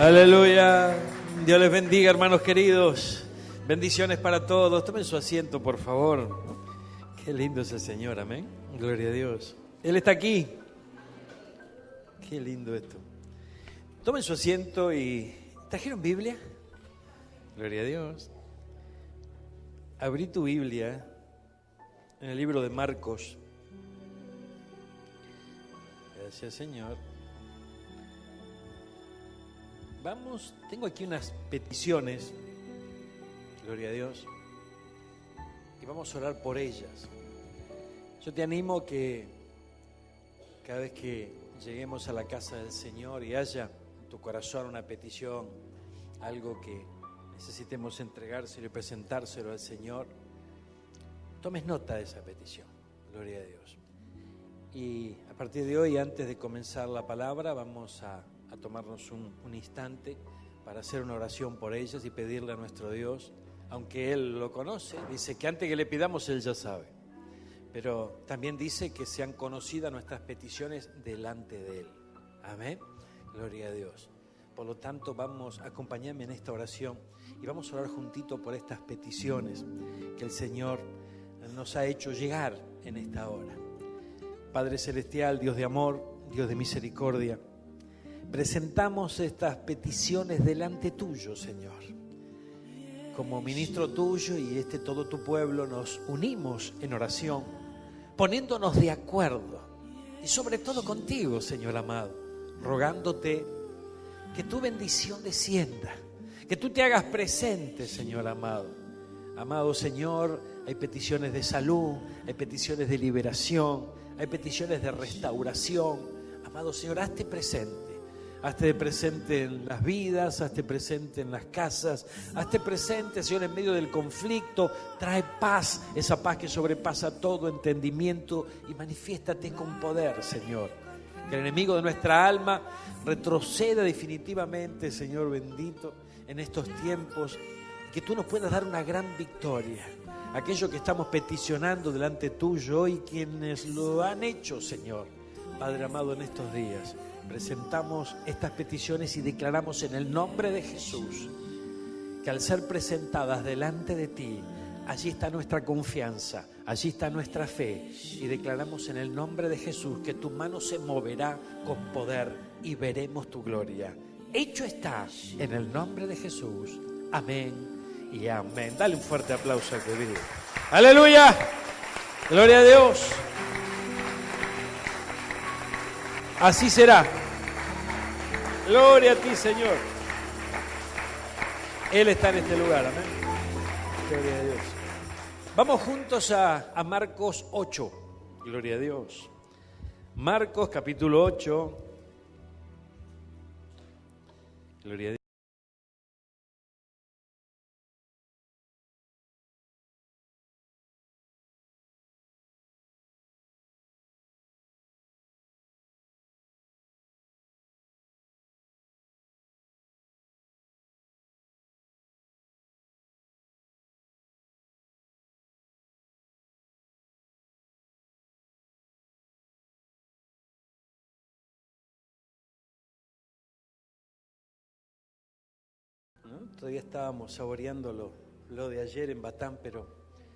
Aleluya. Dios les bendiga, hermanos queridos. Bendiciones para todos. Tomen su asiento, por favor. Qué lindo es el Señor, amén. Gloria a Dios. Él está aquí. Qué lindo esto. Tomen su asiento y... ¿Trajeron Biblia? Gloria a Dios. Abrí tu Biblia en el libro de Marcos. Gracias, Señor. Vamos, tengo aquí unas peticiones, gloria a Dios, y vamos a orar por ellas. Yo te animo que cada vez que lleguemos a la casa del Señor y haya en tu corazón una petición, algo que necesitemos entregárselo y presentárselo al Señor, tomes nota de esa petición, gloria a Dios. Y a partir de hoy, antes de comenzar la palabra, vamos a tomarnos un instante para hacer una oración por ellas y pedirle a nuestro Dios, aunque Él lo conoce, dice que antes que le pidamos Él ya sabe, pero también dice que sean conocidas nuestras peticiones delante de Él. Amén, gloria a Dios. Por lo tanto, acompáñame en esta oración y vamos a orar juntito por estas peticiones que el Señor nos ha hecho llegar en esta hora. Padre Celestial, Dios de amor, Dios de misericordia, presentamos estas peticiones delante tuyo, Señor. Como ministro tuyo y todo tu pueblo nos unimos en oración, poniéndonos de acuerdo y sobre todo contigo, Señor amado, rogándote que tu bendición descienda, que tú te hagas presente, Señor amado. Amado Señor, hay peticiones de salud, hay peticiones de liberación, hay peticiones de restauración. Amado Señor, hazte presente. Hazte presente en las vidas, hazte presente en las casas, hazte presente, Señor, en medio del conflicto. Trae paz, esa paz que sobrepasa todo entendimiento, y manifiéstate con poder, Señor. Que el enemigo de nuestra alma retroceda definitivamente, Señor bendito, en estos tiempos. Que tú nos puedas dar una gran victoria. Aquello que estamos peticionando delante tuyo y quienes lo han hecho, Señor, Padre amado, en estos días. Presentamos estas peticiones y declaramos en el nombre de Jesús que al ser presentadas delante de ti, allí está nuestra confianza, allí está nuestra fe, y declaramos en el nombre de Jesús que tu mano se moverá con poder y veremos tu gloria. Hecho está en el nombre de Jesús. Amén y amén. Dale un fuerte aplauso al que vive. ¡Aleluya! ¡Gloria a Dios! Así será. Gloria a ti, Señor. Él está en este lugar, amén. Gloria a Dios. Vamos juntos a Marcos 8. Gloria a Dios. Marcos capítulo 8. Gloria a Dios. ¿No? Todavía estábamos saboreando lo de ayer en Batán, pero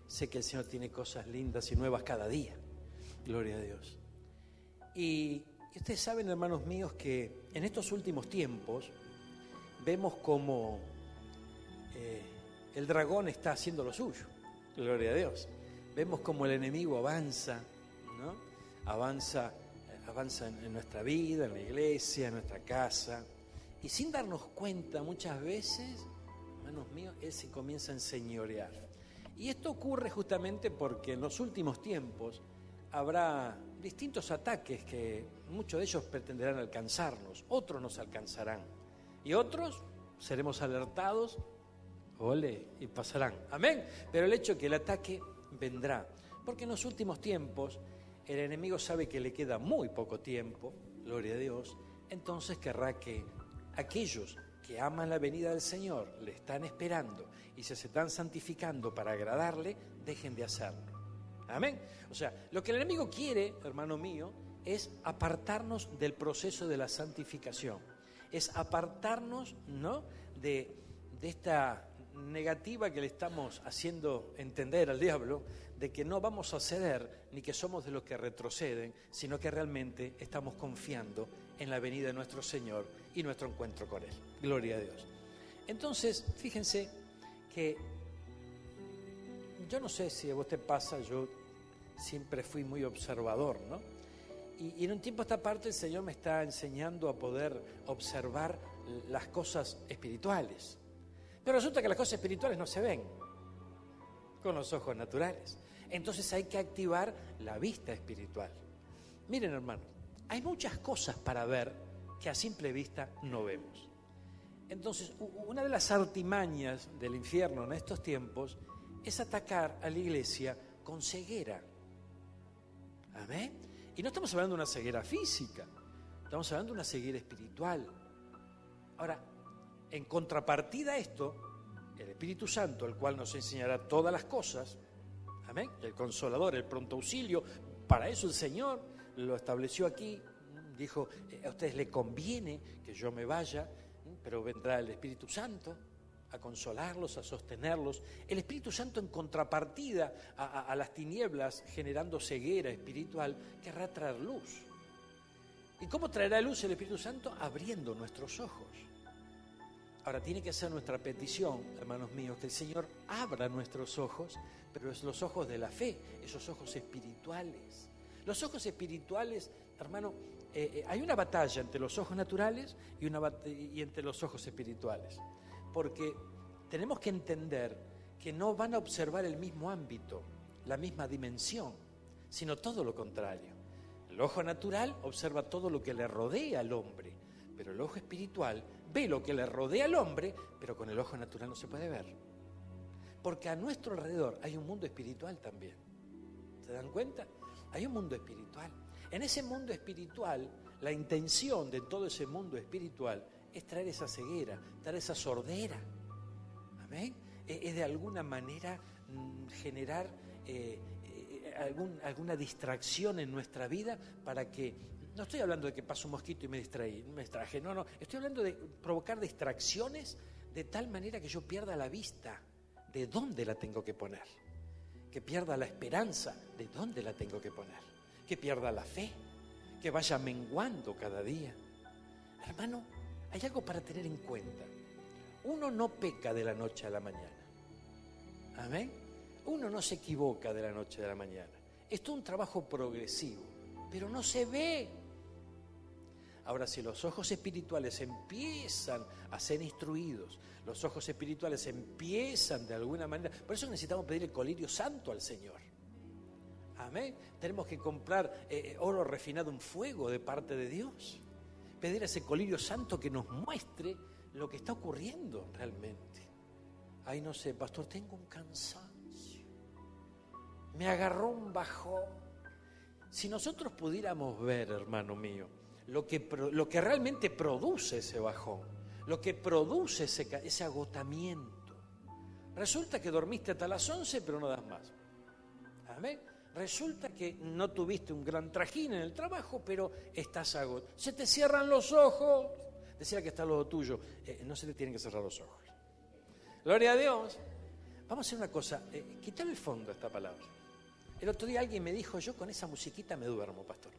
sé que el Señor tiene cosas lindas y nuevas cada día. Gloria a Dios. Y ustedes saben, hermanos míos, que en estos últimos tiempos vemos como el dragón está haciendo lo suyo. Gloria a Dios. Vemos como el enemigo avanza, ¿no? Avanza en nuestra vida, en la iglesia, en nuestra casa. Y sin darnos cuenta, muchas veces, hermanos míos, Él se comienza a enseñorear. Y esto ocurre justamente porque en los últimos tiempos habrá distintos ataques que muchos de ellos pretenderán alcanzarnos, otros nos alcanzarán y otros seremos alertados, y pasarán. Amén. Pero el hecho es que el ataque vendrá, porque en los últimos tiempos el enemigo sabe que le queda muy poco tiempo, gloria a Dios, entonces querrá que aquellos que aman la venida del Señor, le están esperando y se están santificando para agradarle, dejen de hacerlo. Amén. O sea, lo que el enemigo quiere, hermano mío, es apartarnos del proceso de la santificación. es apartarnos, ¿no?, de esta negativa que le estamos haciendo entender al diablo, de que no vamos a ceder ni que somos de los que retroceden, sino que realmente estamos confiando en la venida de nuestro Señor y nuestro encuentro con Él. Gloria a Dios. Entonces, fíjense que yo no sé si a vos te pasa, yo siempre fui muy observador, ¿no? Y en un tiempo a esta parte el Señor me está enseñando a poder observar las cosas espirituales. Pero resulta que las cosas espirituales no se ven con los ojos naturales. Entonces hay que activar la vista espiritual. Miren, hermanos, hay muchas cosas para ver que a simple vista no vemos. Entonces, una de las artimañas del infierno en estos tiempos es atacar a la iglesia con ceguera. ¿Amén? Y no estamos hablando de una ceguera física, estamos hablando de una ceguera espiritual. Ahora, en contrapartida a esto, el Espíritu Santo, el cual nos enseñará todas las cosas, amén, el Consolador, el pronto auxilio, para eso el Señor lo estableció aquí, dijo, a ustedes les conviene que yo me vaya, pero vendrá el Espíritu Santo a consolarlos, a sostenerlos. El Espíritu Santo, en contrapartida a las tinieblas generando ceguera espiritual, querrá traer luz. ¿Y cómo traerá luz el Espíritu Santo? Abriendo nuestros ojos. Ahora, tiene que ser nuestra petición, hermanos míos, que el Señor abra nuestros ojos, pero es los ojos de la fe, esos ojos espirituales. Los ojos espirituales, hermano, hay una batalla entre los ojos naturales y entre los ojos espirituales. Porque tenemos que entender que no van a observar el mismo ámbito, la misma dimensión, sino todo lo contrario. El ojo natural observa todo lo que le rodea al hombre, pero el ojo espiritual ve lo que le rodea al hombre, pero con el ojo natural no se puede ver. Porque a nuestro alrededor hay un mundo espiritual también. ¿Se dan cuenta? Hay un mundo espiritual. En ese mundo espiritual, la intención de todo ese mundo espiritual es traer esa ceguera, traer esa sordera. ¿Amén? Es de alguna manera generar alguna distracción en nuestra vida para que... No estoy hablando de que pasó un mosquito y me distraje. No. Estoy hablando de provocar distracciones de tal manera que yo pierda la vista de dónde la tengo que poner. Que pierda la esperanza de dónde la tengo que poner. Que pierda la fe. Que vaya menguando cada día. Hermano, hay algo para tener en cuenta. Uno no peca de la noche a la mañana. ¿Amén? Uno no se equivoca de la noche a la mañana. Esto es un trabajo progresivo, pero no se ve. Ahora, si los ojos espirituales empiezan a ser instruidos, los ojos espirituales empiezan de alguna manera... Por eso necesitamos pedir el colirio santo al Señor. Amén. Tenemos que comprar oro refinado en fuego de parte de Dios. Pedir a ese colirio santo que nos muestre lo que está ocurriendo realmente. Ay, no sé, pastor, tengo un cansancio. Me agarró un bajón. Si nosotros pudiéramos ver, hermano mío, lo que realmente produce ese bajón, lo que produce ese agotamiento. Resulta que dormiste hasta las 11, pero no das más. Amén. Resulta que no tuviste un gran trajín en el trabajo, pero estás agotado. Se te cierran los ojos. Decía que está lo tuyo. No se te tienen que cerrar los ojos. Gloria a Dios. Vamos a hacer una cosa. Quítale el fondo a esta palabra. El otro día alguien me dijo, yo con esa musiquita me duermo, pastor.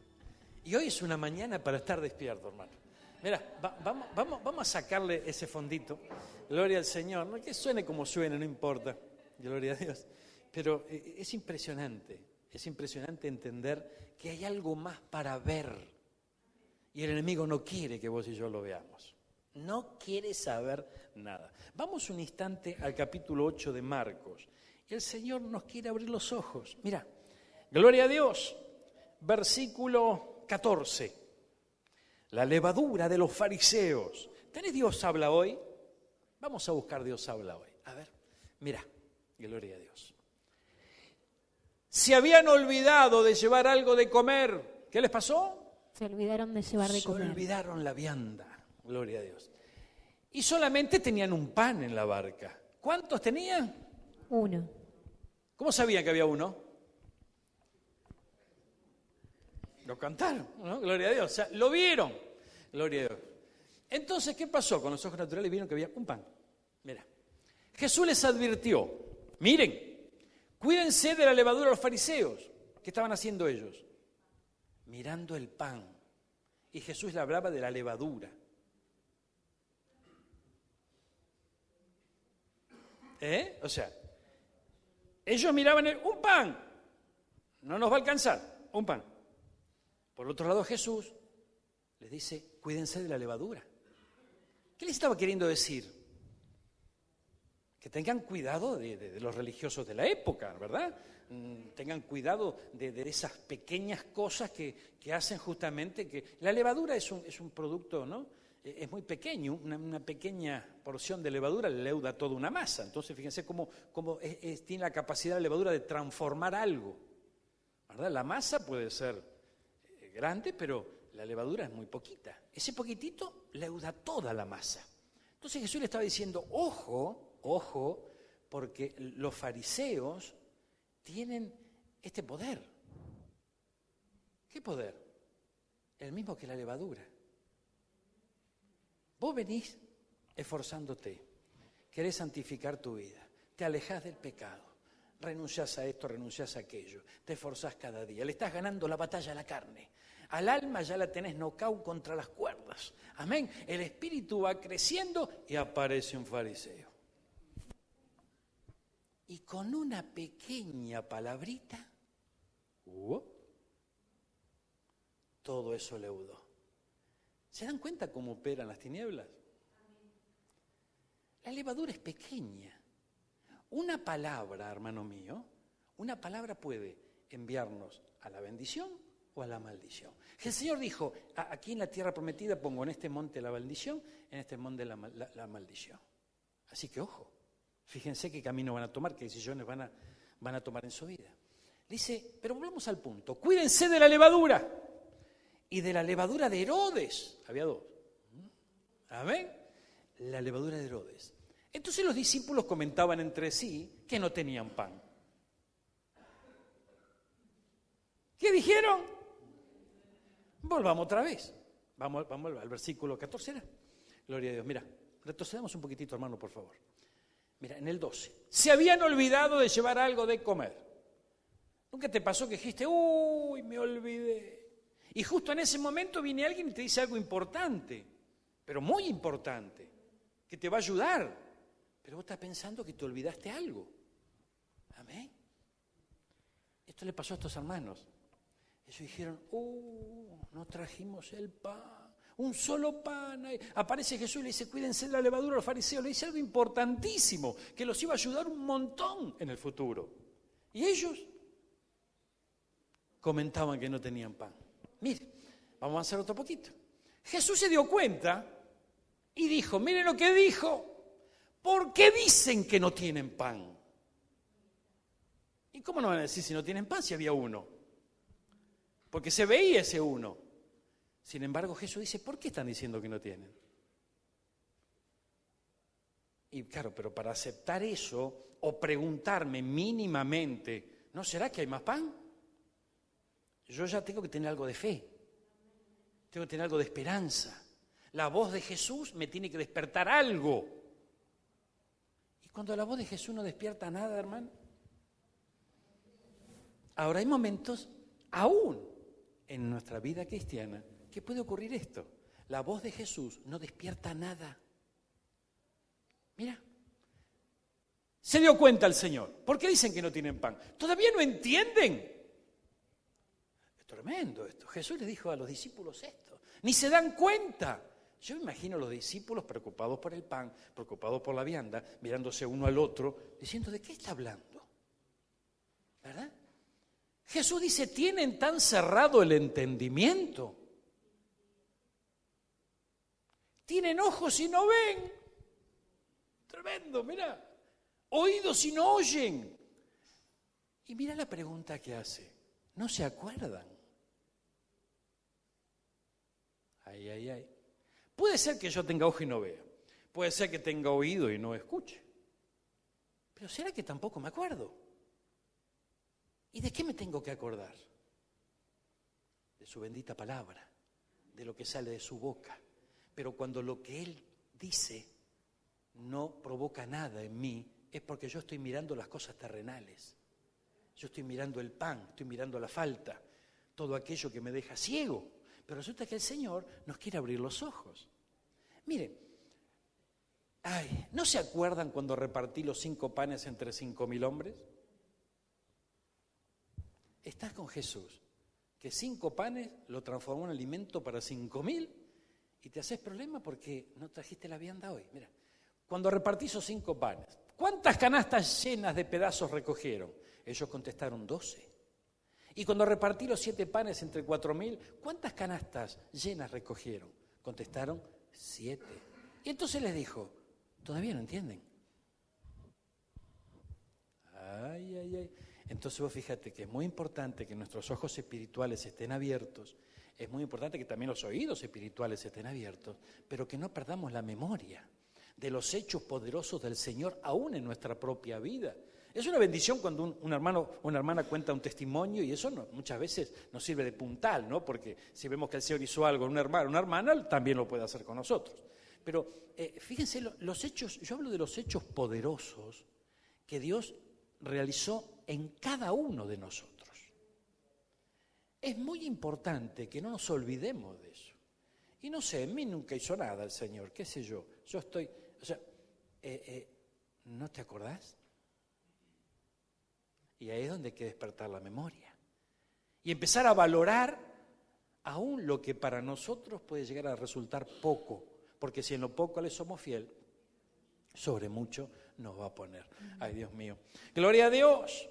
Y hoy es una mañana para estar despierto, hermano. Mira, vamos a sacarle ese fondito. Gloria al Señor. No que suene como suene, no importa. Gloria a Dios. Pero es impresionante entender que hay algo más para ver. Y el enemigo no quiere que vos y yo lo veamos. No quiere saber nada. Vamos un instante al capítulo 8 de Marcos. El Señor nos quiere abrir los ojos. Mira, gloria a Dios. Versículo 14. La levadura de los fariseos. ¿Tenés Dios habla hoy? Vamos a buscar Dios habla hoy. A ver, mira, gloria a Dios. Se habían olvidado de llevar algo de comer. ¿Qué les pasó? Se olvidaron de llevar de comer. Se olvidaron la vianda. Gloria a Dios. Y solamente tenían un pan en la barca. ¿Cuántos tenían? Uno. ¿Cómo sabían que había uno? Lo cantaron, ¿no? Gloria a Dios. O sea, lo vieron. Gloria a Dios. Entonces Entonces, ¿qué pasó? Con los ojos naturales vieron que había un pan. Mira, Jesús les advirtió, miren, cuídense de la levadura de los fariseos. ¿Qué estaban haciendo ellos? Mirando el pan. Y Jesús le hablaba de la levadura. O sea, ellos miraban un pan, no nos va a alcanzar, un pan. Por otro lado, Jesús les dice, cuídense de la levadura. ¿Qué les estaba queriendo decir? Que tengan cuidado de los religiosos de la época, ¿verdad? Tengan cuidado de esas pequeñas cosas que hacen justamente que... La levadura es un producto, ¿no? Es muy pequeño, una pequeña porción de levadura le leuda toda una masa. Entonces, fíjense cómo tiene la capacidad la levadura de transformar algo, ¿verdad? La masa puede ser grande, pero la levadura es muy poquita. Ese poquitito leuda toda la masa. Entonces Jesús le estaba diciendo, ojo, porque los fariseos tienen este poder. ¿Qué poder? El mismo que la levadura. Vos venís esforzándote, querés santificar tu vida, te alejás del pecado, renunciás a esto, renunciás a aquello, te esforzás cada día, le estás ganando la batalla a la carne, al alma ya la tenés nocaut contra las cuerdas, amén, el espíritu va creciendo y aparece un fariseo. Y con una pequeña palabrita, todo eso leudó. ¿Se dan cuenta cómo operan las tinieblas? La levadura es pequeña. Una palabra, hermano mío, una palabra puede enviarnos a la bendición o a la maldición. El Señor dijo, aquí en la tierra prometida pongo en este monte la bendición, en este monte la maldición. Así que ojo, fíjense qué camino van a tomar, qué decisiones van a tomar en su vida. Dice, pero volvamos al punto, cuídense de la levadura. Y de la levadura de Herodes, había dos, ¿amén? La levadura de Herodes. Entonces los discípulos comentaban entre sí que no tenían pan. ¿Qué dijeron? Volvamos otra vez. Vamos al versículo 14, ¿era? Gloria a Dios. Mira, retrocedamos un poquitito, hermano, por favor. Mira, en el 12. Se habían olvidado de llevar algo de comer. ¿Nunca te pasó que dijiste, uy, me olvidé? Y justo en ese momento viene alguien y te dice algo importante, pero muy importante, que te va a ayudar. Pero vos estás pensando que te olvidaste algo. Amén. Esto le pasó a estos hermanos. Ellos dijeron, no trajimos el pan, un solo pan. Aparece Jesús y le dice, cuídense de la levadura a los fariseos. Le dice algo importantísimo, que los iba a ayudar un montón en el futuro. Y ellos comentaban que no tenían pan. Mire, vamos a avanzar otro poquito. Jesús se dio cuenta y dijo, miren lo que dijo, ¿por qué dicen que no tienen pan? ¿Y cómo no van a decir si no tienen pan si había uno? Porque se veía ese uno. Sin embargo, Jesús dice, ¿por qué están diciendo que no tienen? Y claro, pero para aceptar eso o preguntarme mínimamente, ¿no será que hay más pan? Yo ya tengo que tener algo de fe, tengo que tener algo de esperanza. La voz de Jesús me tiene que despertar algo. Y cuando la voz de Jesús no despierta nada, hermano, ahora hay momentos, aún en nuestra vida cristiana, que puede ocurrir esto. La voz de Jesús no despierta nada. Mira, se dio cuenta el Señor. ¿Por qué dicen que no tienen pan? ¿Todavía no entienden? Tremendo esto. Jesús le dijo a los discípulos esto. Ni se dan cuenta. Yo me imagino a los discípulos preocupados por el pan, preocupados por la vianda, mirándose uno al otro, diciendo, ¿de qué está hablando? ¿Verdad? Jesús dice, ¿tienen tan cerrado el entendimiento? Tienen ojos y no ven. Tremendo, mira. Oídos y no oyen. Y mira la pregunta que hace. ¿No se acuerdan? Ay. Puede ser que yo tenga ojo y no vea. Puede ser que tenga oído y no escuche. Pero ¿será que tampoco me acuerdo? ¿Y de qué me tengo que acordar? De su bendita palabra, de lo que sale de su boca. Pero cuando lo que Él dice no provoca nada en mí, es porque yo estoy mirando las cosas terrenales. Yo estoy mirando el pan, estoy mirando la falta, todo aquello que me deja ciego. Pero resulta que el Señor nos quiere abrir los ojos. Mire, ¿no se acuerdan cuando repartí los 5 panes entre 5.000 hombres? Estás con Jesús, que 5 panes lo transformó en alimento para 5.000 y te haces problema porque no trajiste la vianda hoy. Mira, cuando repartí esos 5 panes, ¿cuántas canastas llenas de pedazos recogieron? Ellos contestaron 12. Y cuando repartí los 7 panes entre 4.000, ¿cuántas canastas llenas recogieron? Contestaron 7. Y entonces les dijo, ¿todavía no entienden? Ay. Entonces vos fíjate que es muy importante que nuestros ojos espirituales estén abiertos, es muy importante que también los oídos espirituales estén abiertos, pero que no perdamos la memoria de los hechos poderosos del Señor aún en nuestra propia vida. Es una bendición cuando un hermano o una hermana cuenta un testimonio y eso muchas veces nos sirve de puntal, ¿no? Porque si vemos que el Señor hizo algo en un hermano, una hermana, también lo puede hacer con nosotros. Pero fíjense, los hechos, yo hablo de los hechos poderosos que Dios realizó en cada uno de nosotros. Es muy importante que no nos olvidemos de eso. Y no sé, en mí nunca hizo nada el Señor, qué sé yo. Yo estoy, ¿no te acordás? Y ahí es donde hay que despertar la memoria. Y empezar a valorar aún lo que para nosotros puede llegar a resultar poco. Porque si en lo poco le somos fiel, sobre mucho nos va a poner. Ay, Dios mío. Gloria a Dios.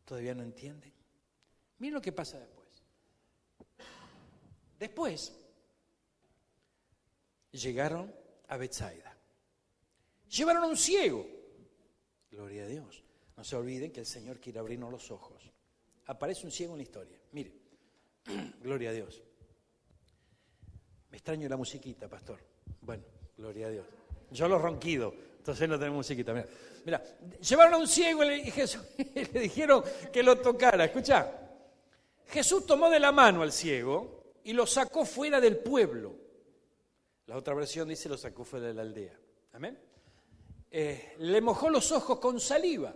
¿Todavía no entienden? Miren lo que pasa después. Después llegaron a Betsaida. Llevaron a un ciego. Gloria a Dios. No se olviden que el Señor quiere abrirnos los ojos. Aparece un ciego en la historia. Mire, gloria a Dios. Me extraño la musiquita, pastor. Bueno, gloria a Dios. Yo lo ronquido, entonces no tenemos musiquita. Mira, llevaron a un ciego y le dijeron que lo tocara. Escuchá, Jesús tomó de la mano al ciego y lo sacó fuera del pueblo. La otra versión dice lo sacó fuera de la aldea. Amén. Le mojó los ojos con saliva,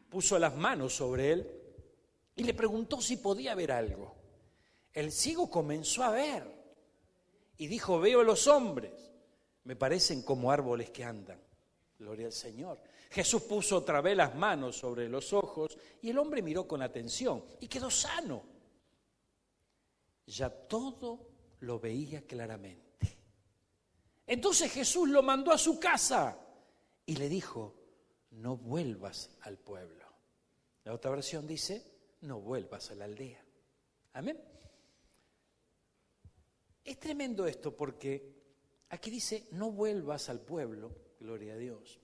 puso las manos sobre él y le preguntó si podía ver algo. El ciego comenzó a ver y dijo, veo a los hombres, me parecen como árboles que andan. Gloria al Señor. Jesús puso otra vez las manos sobre los ojos y el hombre miró con atención y quedó sano. Ya todo lo veía claramente. Entonces Jesús lo mandó a su casa y le dijo, no vuelvas al pueblo. La otra versión dice, no vuelvas a la aldea. Amén. Es tremendo esto porque aquí dice, no vuelvas al pueblo, gloria a Dios.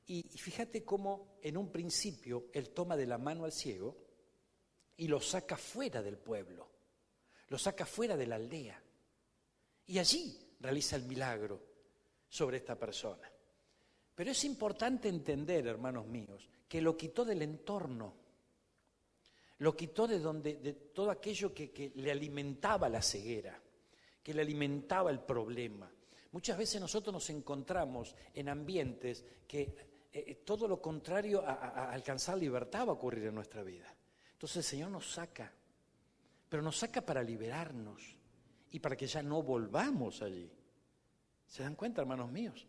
Y fíjate cómo en un principio él toma de la mano al ciego y lo saca fuera del pueblo, lo saca fuera de la aldea. Y allí realiza el milagro sobre esta persona. Pero es importante entender, hermanos míos, que lo quitó del entorno, lo quitó de todo aquello que le alimentaba la ceguera, que le alimentaba el problema. Muchas veces nosotros nos encontramos en ambientes que todo lo contrario a alcanzar libertad va a ocurrir en nuestra vida. Entonces el Señor nos saca, pero nos saca para liberarnos y para que ya no volvamos allí. ¿Se dan cuenta, hermanos míos?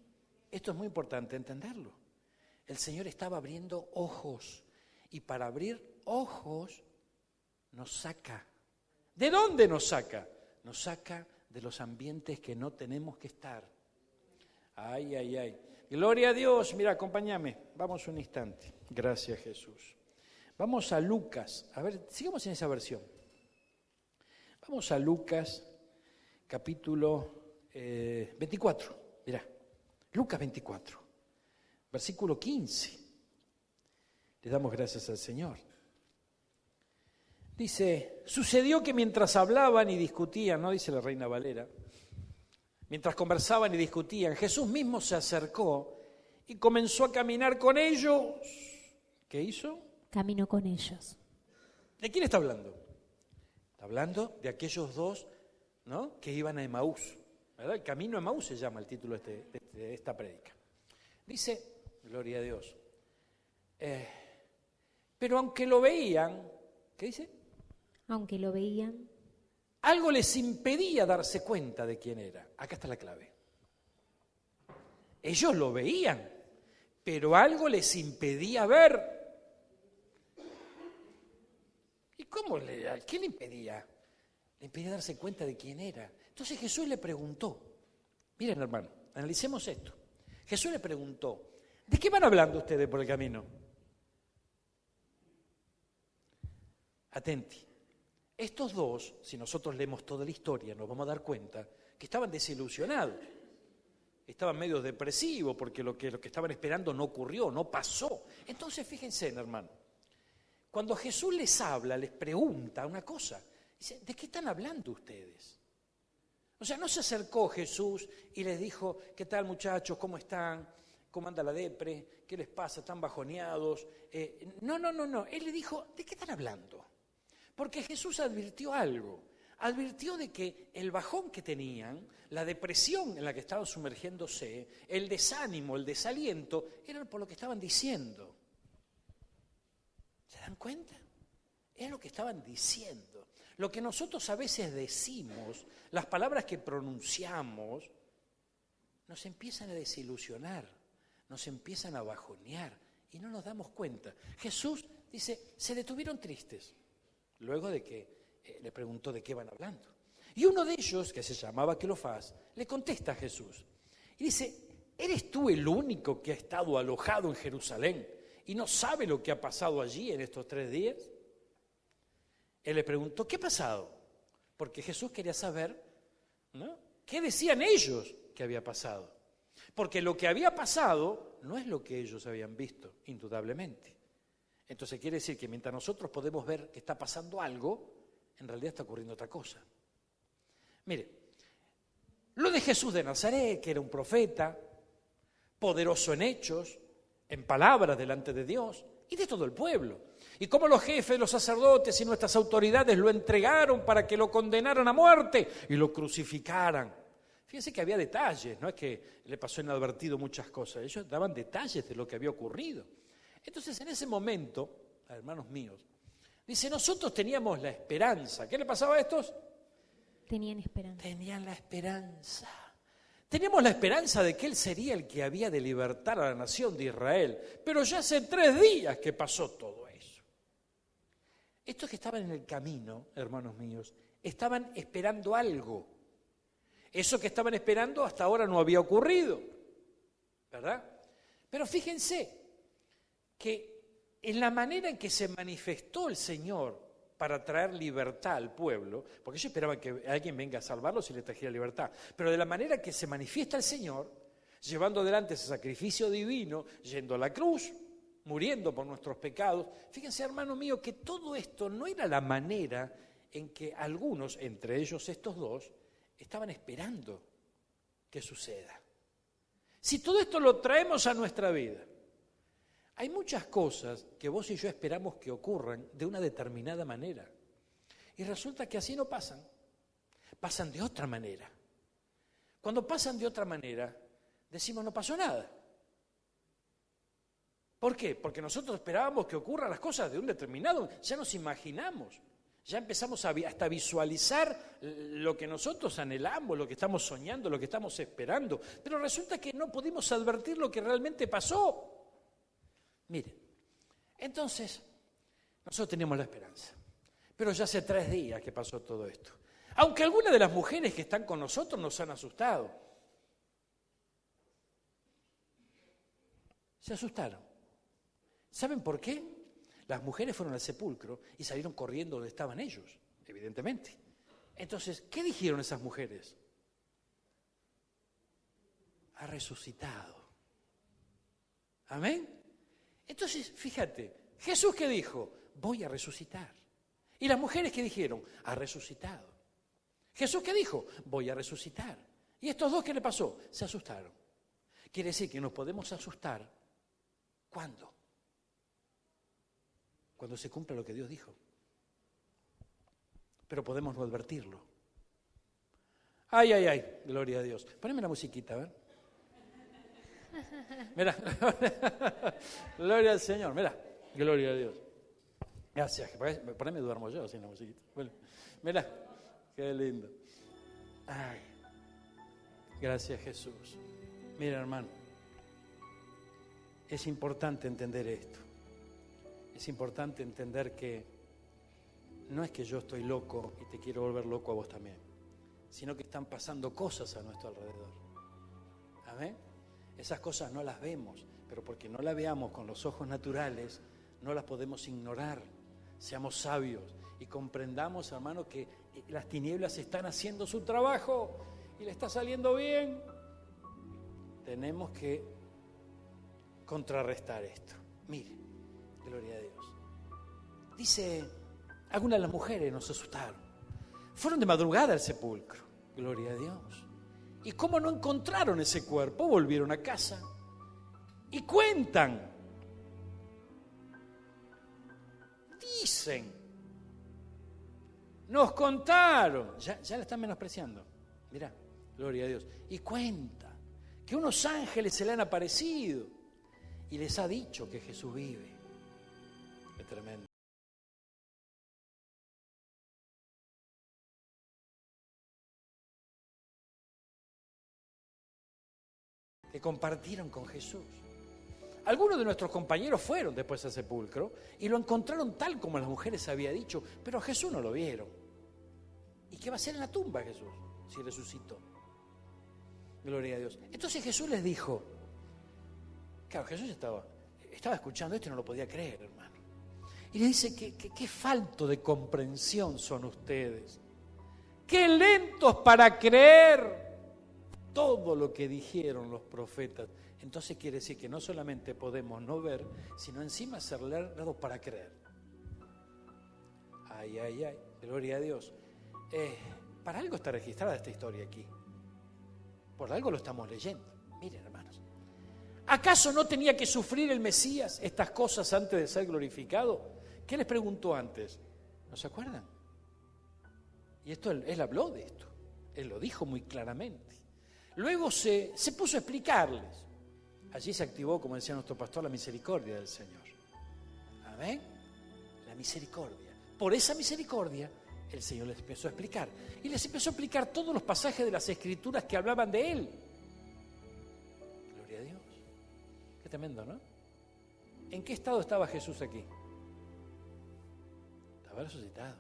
Esto es muy importante entenderlo. El Señor estaba abriendo ojos y para abrir ojos nos saca. ¿De dónde nos saca? Nos saca de los ambientes que no tenemos que estar. Ay, ay, ay. Gloria a Dios. Mira, acompáñame. Vamos un instante. Gracias, Jesús. Vamos a Lucas. A ver, sigamos en esa versión. Vamos a Lucas, capítulo 24. Mirá, Lucas 24, versículo 15. Le damos gracias al Señor. Dice, sucedió que mientras hablaban y discutían, ¿no? Dice la Reina Valera, mientras conversaban y discutían, Jesús mismo se acercó y comenzó a caminar con ellos. ¿Qué hizo? Caminó con ellos. ¿De quién está hablando? Está hablando de aquellos dos, ¿no? Que iban a Emaús. ¿verdad? El camino de Emaús se llama el título de esta prédica. Dice, gloria a Dios, pero aunque lo veían, ¿qué dice? Aunque lo veían, algo les impedía darse cuenta de quién era. Acá está la clave. Ellos lo veían, pero algo les impedía ver. ¿Y cómo? ¿Qué le impedía? Le impedía darse cuenta de quién era. Entonces Jesús le preguntó, miren hermano, analicemos esto. Jesús le preguntó, ¿de qué van hablando ustedes por el camino? Atenti. Estos dos, si nosotros leemos toda la historia, nos vamos a dar cuenta que estaban desilusionados. Estaban medio depresivos porque lo que estaban esperando no ocurrió, no pasó. Entonces fíjense, hermano, cuando Jesús les habla, les pregunta una cosa, dice, ¿de qué están hablando ustedes? O sea, no se acercó Jesús y les dijo, ¿qué tal muchachos? ¿Cómo están? ¿Cómo anda la depre? ¿Qué les pasa? ¿Están bajoneados? No. Él le dijo, ¿de qué están hablando? Porque Jesús advirtió algo. Advirtió de que el bajón que tenían, la depresión en la que estaban sumergiéndose, el desánimo, el desaliento, era por lo que estaban diciendo. ¿Se dan cuenta? Era lo que estaban diciendo. Lo que nosotros a veces decimos, las palabras que pronunciamos, nos empiezan a desilusionar, nos empiezan a bajonear y no nos damos cuenta. Jesús dice, se detuvieron tristes, luego de que le preguntó de qué van hablando. Y uno de ellos, que se llamaba Cleofás, le contesta a Jesús y dice, ¿eres tú el único que ha estado alojado en Jerusalén y no sabe lo que ha pasado allí en estos 3 días? Él le preguntó, ¿qué ha pasado? Porque Jesús quería saber, ¿no?, qué decían ellos que había pasado. Porque lo que había pasado no es lo que ellos habían visto, indudablemente. Entonces quiere decir que mientras nosotros podemos ver que está pasando algo, en realidad está ocurriendo otra cosa. Mire, lo de Jesús de Nazaret, que era un profeta, poderoso en hechos, en palabras delante de Dios y de todo el pueblo. Y cómo los jefes, los sacerdotes y nuestras autoridades lo entregaron para que lo condenaran a muerte y lo crucificaran. Fíjense que había detalles, no es que le pasó inadvertido muchas cosas, ellos daban detalles de lo que había ocurrido. Entonces en ese momento, hermanos míos, dice, nosotros teníamos la esperanza. ¿Qué le pasaba a estos? tenían esperanza. Tenían la esperanza. Teníamos la esperanza de que Él sería el que había de libertar a la nación de Israel. Pero ya hace 3 días que pasó todo eso. Estos que estaban en el camino, hermanos míos, estaban esperando algo. Eso que estaban esperando hasta ahora no había ocurrido, ¿verdad? Pero fíjense que en la manera en que se manifestó el Señor para traer libertad al pueblo, porque ellos esperaban que alguien venga a salvarlos y les trajera libertad, pero de la manera que se manifiesta el Señor, llevando adelante ese sacrificio divino, yendo a la cruz, muriendo por nuestros pecados. Fíjense, hermano mío, que todo esto no era la manera en que algunos, entre ellos estos dos, estaban esperando que suceda. Si todo esto lo traemos a nuestra vida, hay muchas cosas que vos y yo esperamos que ocurran de una determinada manera. Y resulta que así no pasan. Pasan de otra manera. Cuando pasan de otra manera, decimos no pasó nada. ¿Por qué? Porque nosotros esperábamos que ocurran las cosas de un determinado, ya nos imaginamos. Ya empezamos hasta visualizar lo que nosotros anhelamos, lo que estamos soñando, lo que estamos esperando. Pero resulta que no pudimos advertir lo que realmente pasó. Mire, entonces, nosotros teníamos la esperanza. Pero ya hace 3 días que pasó todo esto. Aunque algunas de las mujeres que están con nosotros nos han asustado. Se asustaron. ¿Saben por qué? Las mujeres fueron al sepulcro y salieron corriendo donde estaban ellos, evidentemente. Entonces, ¿qué dijeron esas mujeres? Ha resucitado. ¿Amén? Entonces, fíjate, Jesús ¿qué dijo? Voy a resucitar. Y las mujeres ¿qué dijeron? Ha resucitado. Jesús ¿qué dijo? Voy a resucitar. ¿Y estos dos qué le pasó? Se asustaron. Quiere decir que nos podemos asustar. ¿Cuándo? Cuando se cumpla lo que Dios dijo. Pero podemos no advertirlo. Ay, ay, ay, gloria a Dios. Poneme la musiquita, a ver. Mira, gloria al Señor, mira, gloria a Dios. Gracias, por ahí me duermo yo sin la musiquita. Bueno, mira, qué lindo. Ay, gracias Jesús. Mira, hermano, es importante entender esto. Es importante entender que no es que yo estoy loco y te quiero volver loco a vos también, sino que están pasando cosas a nuestro alrededor. ¿Amén? Esas cosas no las vemos, pero porque no las veamos con los ojos naturales, no las podemos ignorar. Seamos sabios y comprendamos, hermano, que las tinieblas están haciendo su trabajo y le está saliendo bien. Tenemos que contrarrestar esto. Mire, gloria a Dios. Dice, algunas de las mujeres nos asustaron. Fueron de madrugada al sepulcro, gloria a Dios. Y como no encontraron ese cuerpo, volvieron a casa y cuentan. Dicen, nos contaron, ya la están menospreciando, mirá, gloria a Dios, y cuenta que unos ángeles se le han aparecido y les ha dicho que Jesús vive. Qué tremendo. Que compartieron con Jesús. Algunos de nuestros compañeros fueron después al sepulcro y lo encontraron tal como las mujeres había dicho, pero a Jesús no lo vieron. ¿Y qué va a hacer en la tumba Jesús si resucitó? Gloria a Dios. Entonces Jesús les dijo, claro, Jesús estaba escuchando esto y no lo podía creer, hermano. Y le dice que qué falto de comprensión son ustedes. Qué lentos para creer todo lo que dijeron los profetas. Entonces quiere decir que no solamente podemos no ver, sino encima ser lerdos para creer. Ay, ay, ay, gloria a Dios. Para algo está registrada esta historia aquí. Por algo lo estamos leyendo. Miren, hermanos. ¿Acaso no tenía que sufrir el Mesías estas cosas antes de ser glorificado? ¿Qué les preguntó antes? ¿No se acuerdan? Y esto él habló de esto. Él lo dijo muy claramente. Luego se puso a explicarles. Allí se activó, como decía nuestro pastor, la misericordia del Señor. Amén. La misericordia. Por esa misericordia, el Señor les empezó a explicar. Y les empezó a explicar todos los pasajes de las Escrituras que hablaban de Él. Gloria a Dios. Qué tremendo, ¿no? ¿En qué estado estaba Jesús aquí? Estaba resucitado.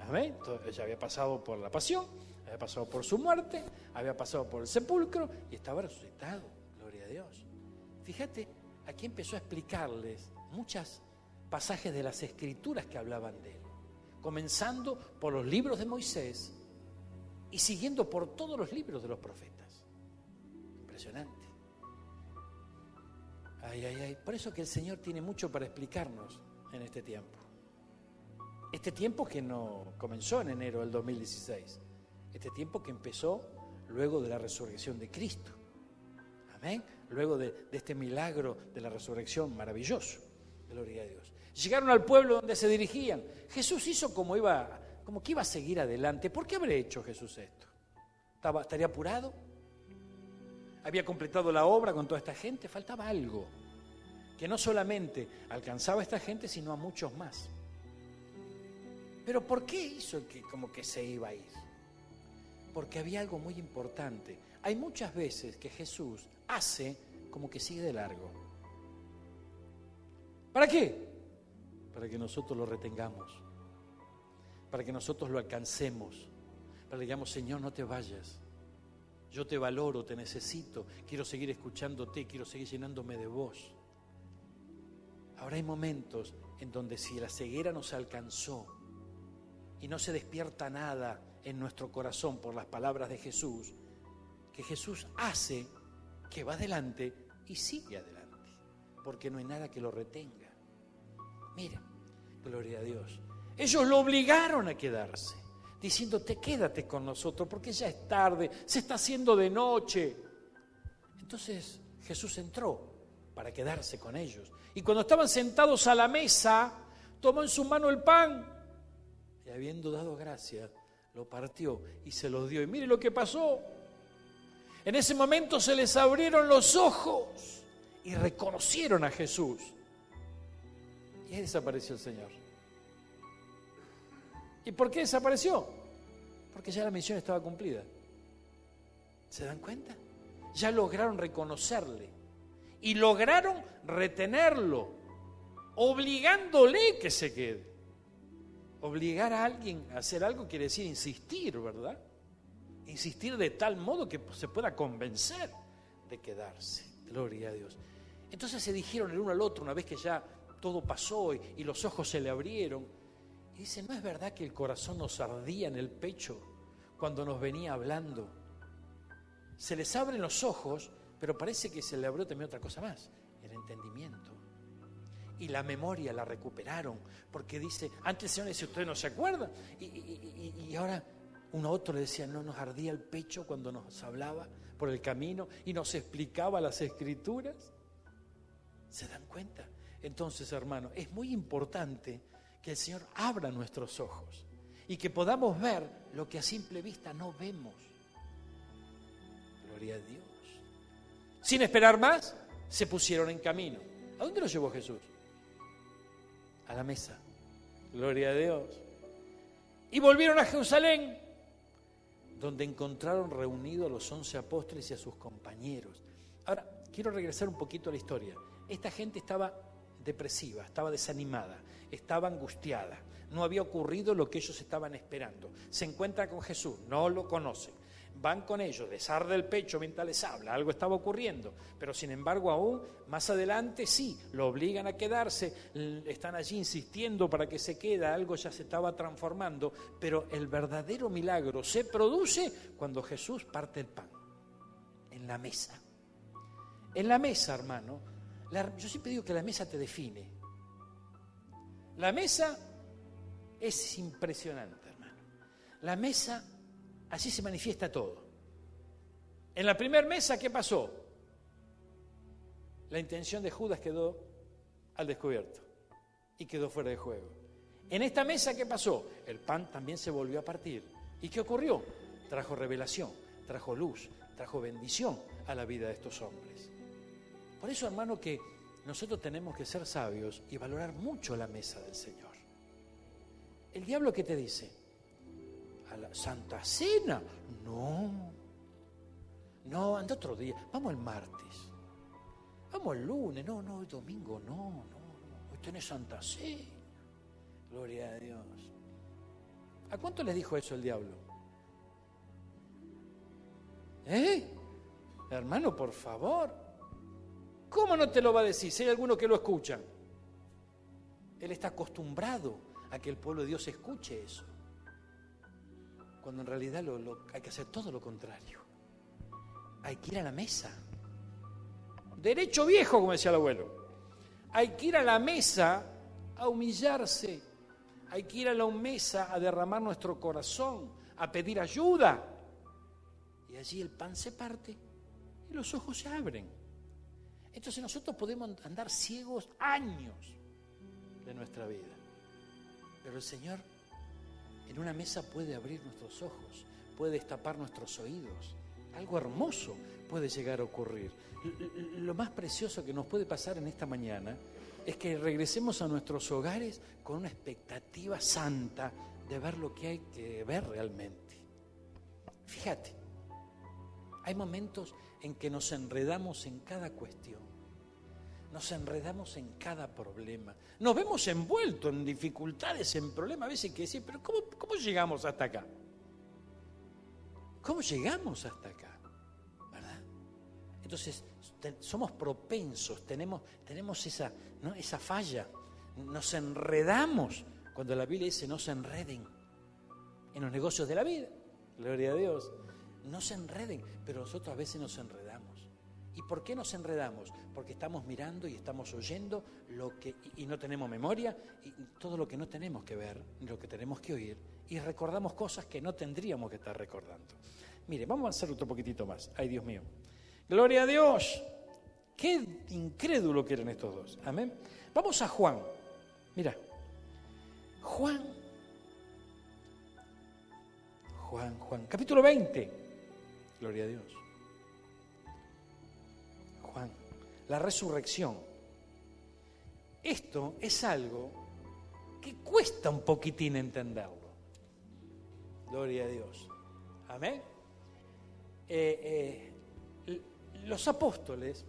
Amén. Entonces, ya había pasado por la pasión, había pasado por su muerte, había pasado por el sepulcro y estaba resucitado. Gloria a Dios. Fíjate, aquí empezó a explicarles muchos pasajes de las Escrituras que hablaban de Él. Comenzando por los libros de Moisés y siguiendo por todos los libros de los profetas. Impresionante. Ay, ay, ay. Por eso que el Señor tiene mucho para explicarnos en este tiempo. Este tiempo que no comenzó en enero del 2016. Este tiempo que empezó luego de la resurrección de Cristo. Amén. Luego de este milagro de la resurrección maravilloso. Gloria a Dios. Llegaron al pueblo donde se dirigían. Jesús hizo como que iba a seguir adelante. ¿Por qué habría hecho Jesús esto? ¿Estaría apurado? ¿Había completado la obra con toda esta gente? Faltaba algo. Que no solamente alcanzaba a esta gente, sino a muchos más. ¿Pero por qué hizo como que se iba a ir? Porque había algo muy importante. Hay muchas veces que Jesús hace como que sigue de largo. ¿Para qué? Para que nosotros lo retengamos, para que nosotros lo alcancemos, para que digamos, Señor, no te vayas, yo te valoro, te necesito, quiero seguir escuchándote, quiero seguir llenándome de vos. Ahora hay momentos en donde si la ceguera nos alcanzó y no se despierta nada en nuestro corazón por las palabras de Jesús, que Jesús hace que va adelante y sigue adelante, porque no hay nada que lo retenga. Mira, gloria a Dios. Ellos lo obligaron a quedarse, diciéndote, quédate con nosotros, porque ya es tarde, se está haciendo de noche. Entonces Jesús entró para quedarse con ellos. Y cuando estaban sentados a la mesa, tomó en su mano el pan y habiendo dado gracias, lo partió y se los dio. Y mire lo que pasó. En ese momento se les abrieron los ojos y reconocieron a Jesús. Y ahí desapareció el Señor. ¿Y por qué desapareció? Porque ya la misión estaba cumplida. ¿Se dan cuenta? Ya lograron reconocerle y lograron retenerlo, obligándole que se quede. Obligar a alguien a hacer algo quiere decir insistir, ¿verdad? Insistir de tal modo que se pueda convencer de quedarse. Gloria a Dios. Entonces se dijeron el uno al otro una vez que ya todo pasó y los ojos se le abrieron. Y dice, ¿no es verdad que el corazón nos ardía en el pecho cuando nos venía hablando? Se les abren los ojos, pero parece que se le abrió también otra cosa más, el entendimiento. Y la memoria la recuperaron, porque dice, antes el Señor decía, ustedes no se acuerdan. Y ahora uno a otro le decía, no nos ardía el pecho cuando nos hablaba por el camino y nos explicaba las Escrituras. ¿Se dan cuenta? Entonces, hermano, es muy importante que el Señor abra nuestros ojos y que podamos ver lo que a simple vista no vemos. Gloria a Dios. Sin esperar más, se pusieron en camino. ¿A dónde los llevó Jesús? A la mesa. Gloria a Dios. Y volvieron a Jerusalén, donde encontraron reunidos a los 11 apóstoles y a sus compañeros. Ahora, quiero regresar un poquito a la historia. Esta gente estaba depresiva, estaba desanimada, estaba angustiada. No había ocurrido lo que ellos estaban esperando. Se encuentran con Jesús, no lo conocen. Van con ellos, les arde el pecho mientras les habla, algo estaba ocurriendo, pero sin embargo aún más adelante sí, lo obligan a quedarse, están allí insistiendo para que se quede, algo ya se estaba transformando, pero el verdadero milagro se produce cuando Jesús parte el pan, en la mesa. En la mesa, hermano, yo siempre digo que la mesa te define. La mesa es impresionante, hermano. La mesa, así se manifiesta todo. En la primera mesa, ¿qué pasó? La intención de Judas quedó al descubierto y quedó fuera de juego. En esta mesa, ¿qué pasó? El pan también se volvió a partir. ¿Y qué ocurrió? Trajo revelación, trajo luz, trajo bendición a la vida de estos hombres. Por eso, hermano, que nosotros tenemos que ser sabios y valorar mucho la mesa del Señor. ¿El diablo qué te dice? ¿A la Santa Cena? No, anda otro día. Vamos el martes. Vamos el lunes. No, hoy domingo, no. Hoy tenés Santa Cena. Gloria a Dios. ¿A cuánto les dijo eso el diablo? Hermano, por favor. ¿Cómo no te lo va a decir? Si hay alguno que lo escucha. Él está acostumbrado a que el pueblo de Dios escuche eso. Cuando en realidad hay que hacer todo lo contrario. Hay que ir a la mesa. Derecho viejo, como decía el abuelo. Hay que ir a la mesa a humillarse. Hay que ir a la mesa a derramar nuestro corazón, a pedir ayuda. Y allí el pan se parte y los ojos se abren. Entonces nosotros podemos andar ciegos años de nuestra vida. Pero el Señor en una mesa puede abrir nuestros ojos, puede destapar nuestros oídos. Algo hermoso puede llegar a ocurrir. Lo más precioso que nos puede pasar en esta mañana es que regresemos a nuestros hogares con una expectativa santa de ver lo que hay que ver realmente. Fíjate, hay momentos en que nos enredamos en cada cuestión, nos enredamos en cada problema, nos vemos envueltos en dificultades, en problemas, a veces hay que decir, pero ¿cómo llegamos hasta acá? ¿Cómo llegamos hasta acá? ¿Verdad? Entonces, somos propensos, tenemos esa falla, nos enredamos, cuando la Biblia dice no se enreden en los negocios de la vida, gloria a Dios. No se enreden, pero nosotros a veces nos enredamos. ¿Y por qué nos enredamos? Porque estamos mirando y estamos oyendo y no tenemos memoria, y todo lo que no tenemos que ver, lo que tenemos que oír, y recordamos cosas que no tendríamos que estar recordando. Mire, vamos a hacer otro poquitito más. Ay, Dios mío. Gloria a Dios. Qué incrédulo que eran estos dos. Amén. Vamos a Juan. Mira, Juan Juan, capítulo 20. Gloria a Dios. Juan, la resurrección. Esto es algo que cuesta un poquitín entenderlo. Gloria a Dios. Amén. Los apóstoles,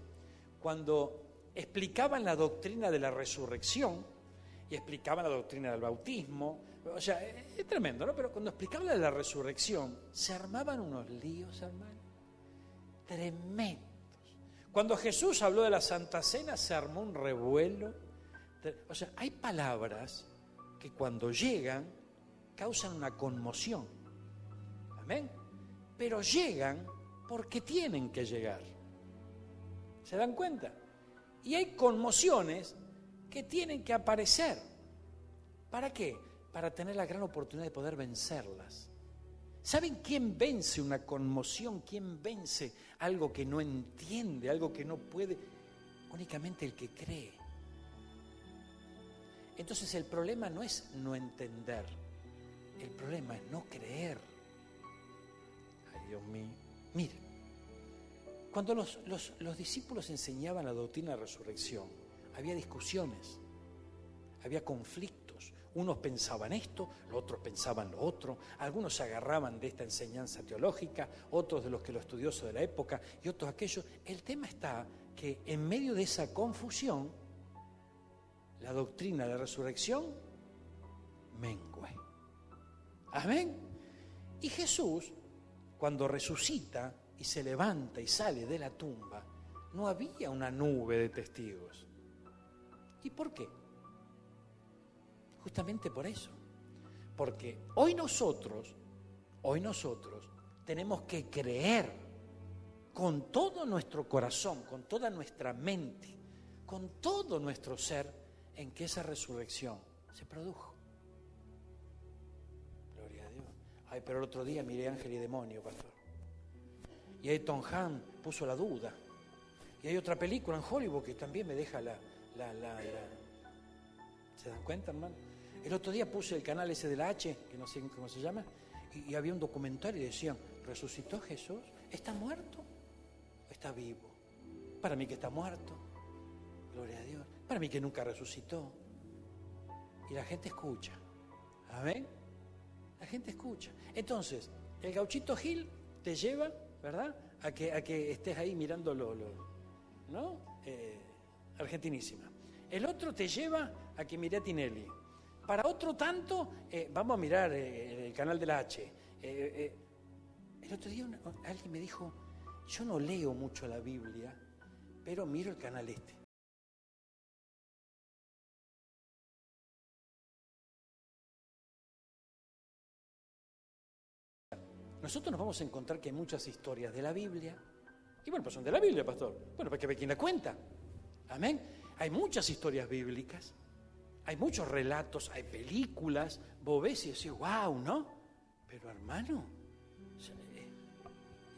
cuando explicaban la doctrina de la resurrección y explicaban la doctrina del bautismo, o sea, es tremendo, ¿no? Pero cuando explicaban la de la resurrección, se armaban unos líos, hermano, tremendos. Cuando Jesús habló de la Santa Cena, se armó un revuelo. O sea, hay palabras que cuando llegan causan una conmoción. Amén. Pero llegan porque tienen que llegar. ¿Se dan cuenta? Y hay conmociones que tienen que aparecer. ¿Para qué? Para tener la gran oportunidad de poder vencerlas. ¿Saben quién vence una conmoción? ¿Quién vence algo que no entiende, algo que no puede? Únicamente el que cree. Entonces el problema no es no entender, el problema es no creer. Ay, Dios mío. Mire, cuando los discípulos enseñaban la doctrina de la resurrección, había discusiones, había conflictos. Unos pensaban esto, los otros pensaban lo otro. Algunos se agarraban de esta enseñanza teológica, otros de los estudiosos de la época y otros aquellos. El tema está que en medio de esa confusión, la doctrina de la resurrección mengue. Amén. Y Jesús, cuando resucita y se levanta y sale de la tumba, no había una nube de testigos. ¿Y por qué? Justamente por eso. Porque hoy nosotros tenemos que creer con todo nuestro corazón, con toda nuestra mente, con todo nuestro ser, en que esa resurrección se produjo. Gloria a Dios. Ay, pero el otro día miré Ángel y Demonio, pastor. Y ahí Tom Hanks puso la duda. Y hay otra película en Hollywood que también me deja la... ¿Se dan cuenta, hermano? El otro día puse el canal ese de la H, que no sé cómo se llama, y había un documentario y decían, ¿resucitó Jesús? ¿Está muerto o está vivo? Para mí que está muerto. Gloria a Dios. Para mí que nunca resucitó. Y la gente escucha. ¿Amén? La gente escucha. Entonces, el gauchito Gil te lleva, ¿verdad?, a que estés ahí mirando ¿no? Argentinísima. El otro te lleva a que mire a Tinelli. Para otro tanto, vamos a mirar el canal de la H. El otro día alguien me dijo, yo no leo mucho la Biblia, pero miro el canal este. Nosotros nos vamos a encontrar que hay muchas historias de la Biblia, y bueno, pues son de la Biblia, pastor. Bueno, pues que ve quién la cuenta. Amén. Hay muchas historias bíblicas, hay muchos relatos, hay películas, vos ves y decís, wow, ¿no? Pero hermano,